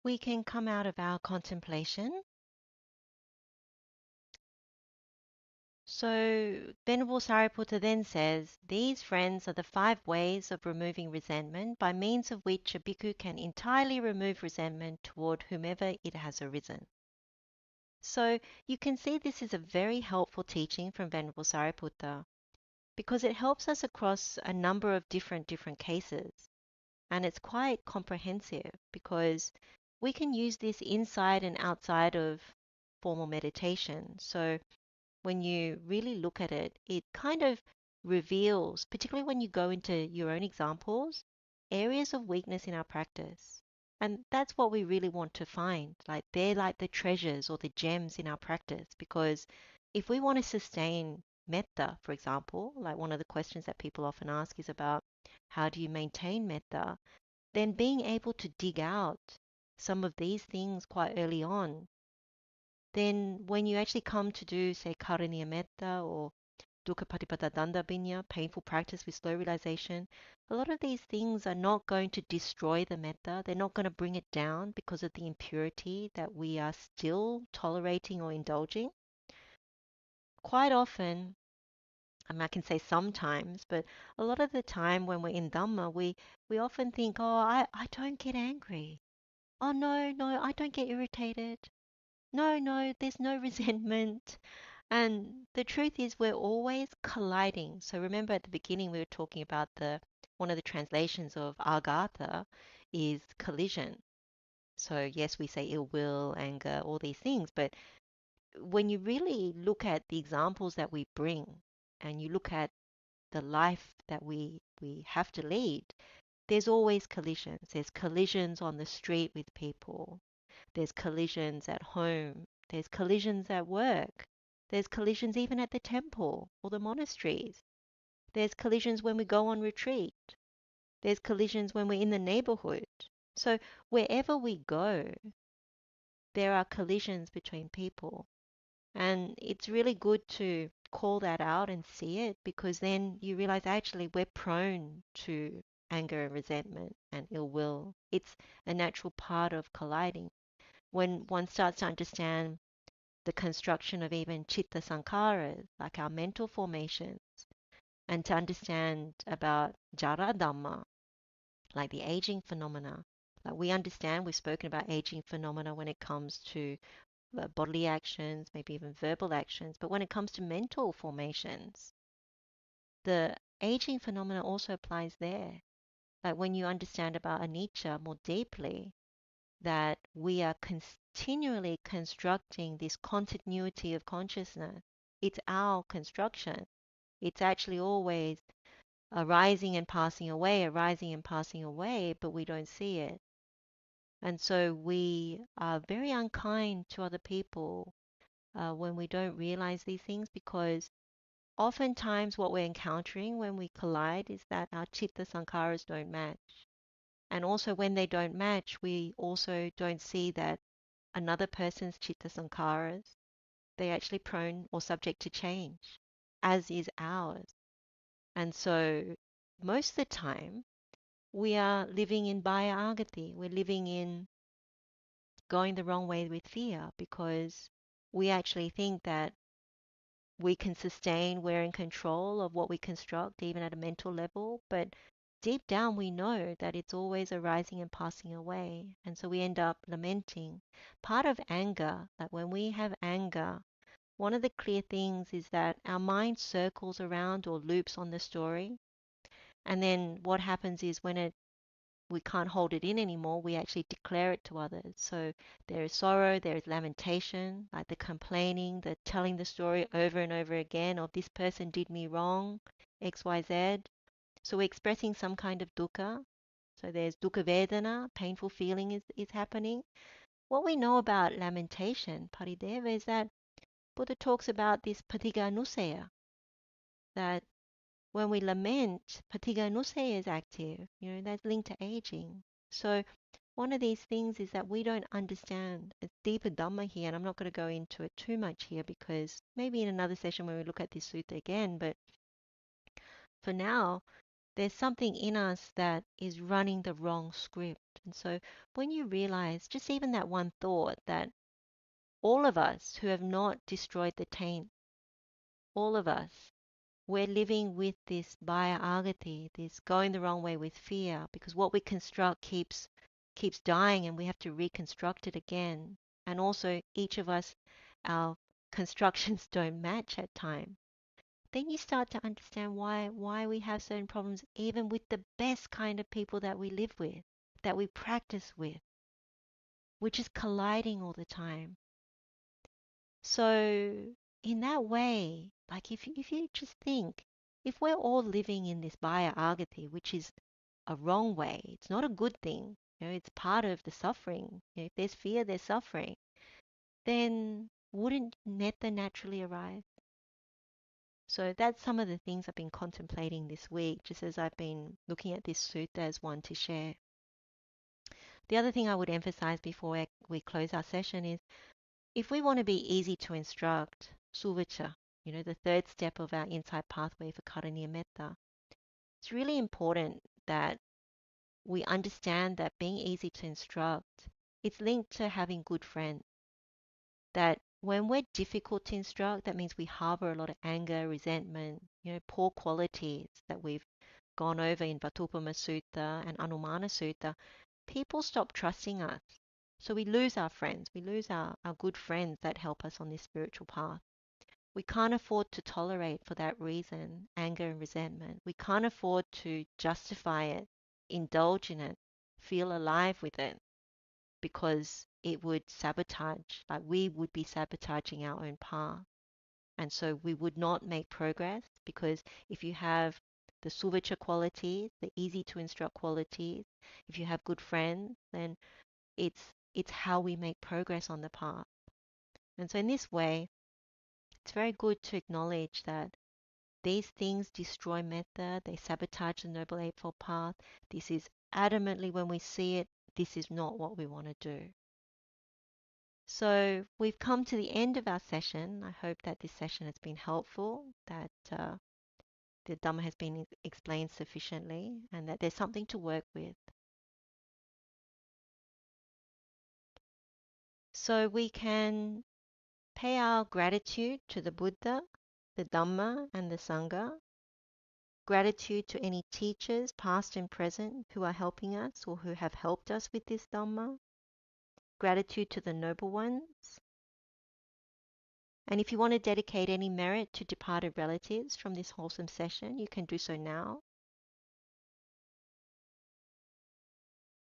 we can come out of our contemplation. So Venerable Sāriputta then says, these friends are the 5 ways of removing resentment by means of which a bhikkhu can entirely remove resentment toward whomever it has arisen. So you can see this is a very helpful teaching from Venerable Sāriputta because it helps us across a number of different cases. And it's quite comprehensive because we can use this inside and outside of formal meditation. So when you really look at it, it kind of reveals, particularly when you go into your own examples, areas of weakness in our practice. And that's what we really want to find. Like they're like the treasures or the gems in our practice. Because if we want to sustain metta, for example, like one of the questions that people often ask is about how do you maintain metta, then being able to dig out some of these things quite early on, then when you actually come to do, say, karaniya metta or dukkha patipada dandabhinya, painful practice with slow realization, a lot of these things are not going to destroy the metta. They're not going to bring it down because of the impurity that we are still tolerating or indulging. Quite often, I can say sometimes, but a lot of the time when we're in Dhamma, we often think, oh, I don't get angry. Oh, no, no, I don't get irritated. No, no, there's no resentment. And the truth is we're always colliding. So remember at the beginning we were talking about one of the translations of aghatha is collision. So yes, we say ill will, anger, all these things, but when you really look at the examples that we bring and you look at the life that we have to lead, there's always collisions. There's collisions on the street with people. There's collisions at home. There's collisions at work. There's collisions even at the temple or the monasteries. There's collisions when we go on retreat. There's collisions when we're in the neighborhood. So wherever we go, there are collisions between people. And it's really good to call that out and see it because then you realize actually we're prone to anger and resentment and ill will. It's a natural part of colliding. When one starts to understand the construction of even chitta sankharas, like our mental formations, and to understand about jara dhamma, like the aging phenomena. Like we understand, we've spoken about aging phenomena when it comes to bodily actions, maybe even verbal actions, but when it comes to mental formations, the aging phenomena also applies there. Like when you understand about anicca more deeply, that we are continually constructing this continuity of consciousness. It's our construction. It's actually always arising and passing away, arising and passing away, but we don't see it. And so we are very unkind to other people when we don't realize these things because oftentimes what we're encountering when we collide is that our chitta sankharas don't match. And also when they don't match, we also don't see that another person's chitta sankharas, they're actually prone or subject to change, as is ours. And so most of the time, we are living in bhaya agati. We're living in going the wrong way with fear because we actually think that we can sustain, we're in control of what we construct, even at a mental level. But deep down, we know that it's always arising and passing away. And so we end up lamenting. Part of anger, like when we have anger, one of the clear things is that our mind circles around or loops on the story. And then what happens is when we can't hold it in anymore, we actually declare it to others. So there is sorrow, there is lamentation, like the complaining, the telling the story over and over again of this person did me wrong, XYZ. So we're expressing some kind of dukkha. So there's dukkha vedana, painful feeling is happening. What we know about lamentation, parideva, is that Buddha talks about this patigha, that when we lament, patigha is active. That's linked to aging. So one of these things is that we don't understand. It's deeper Dhamma here, and I'm not going to go into it too much here because maybe in another session when we look at this sutta again, but for now, there's something in us that is running the wrong script. And so when you realize just even that one thought that all of us who have not destroyed the taint, all of us, we're living with this baya agati, this going the wrong way with fear, because what we construct keeps dying and we have to reconstruct it again. And also each of us, our constructions don't match at times. Then you start to understand why we have certain problems even with the best kind of people that we live with, that we practice with, which is colliding all the time. So in that way, like if you just think, if we're all living in this baya agati, which is a wrong way, it's not a good thing, it's part of the suffering. If there's fear, there's suffering, then wouldn't metta naturally arise? So that's some of the things I've been contemplating this week, just as I've been looking at this sutta as one to share. The other thing I would emphasize before we close our session is if we want to be easy to instruct, suvacha, the third step of our insight pathway for karaniya metta, it's really important that we understand that being easy to instruct, it's linked to having good friends. That when we're difficult to instruct, that means we harbor a lot of anger, resentment, poor qualities that we've gone over in Vatupama Sutta and Anumana Sutta. People stop trusting us. So we lose our friends. We lose our good friends that help us on this spiritual path. We can't afford to tolerate, for that reason, anger and resentment. We can't afford to justify it, indulge in it, feel alive with it, because it would sabotage, like we would be sabotaging our own path. And so we would not make progress, because if you have the suvacha qualities, the easy to instruct qualities, if you have good friends, then it's how we make progress on the path. And so in this way, it's very good to acknowledge that these things destroy metta, they sabotage the Noble Eightfold Path. This is adamantly, when we see it, this is not what we want to do. So we've come to the end of our session. I hope that this session has been helpful, that the Dhamma has been explained sufficiently, and that there's something to work with. So we can pay our gratitude to the Buddha, the Dhamma, and the Sangha. Gratitude to any teachers, past and present, who are helping us or who have helped us with this Dhamma. Gratitude to the noble ones. And if you want to dedicate any merit to departed relatives from this wholesome session, you can do so now.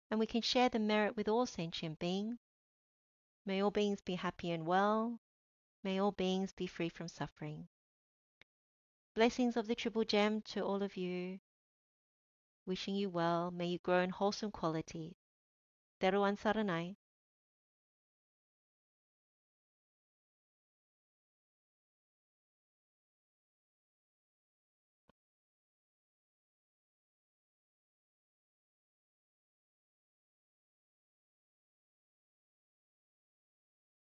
And we can share the merit with all sentient beings. May all beings be happy and well. May all beings be free from suffering. Blessings of the Triple Gem to all of you. Wishing you well. May you grow in wholesome qualities. Theruwan saranai.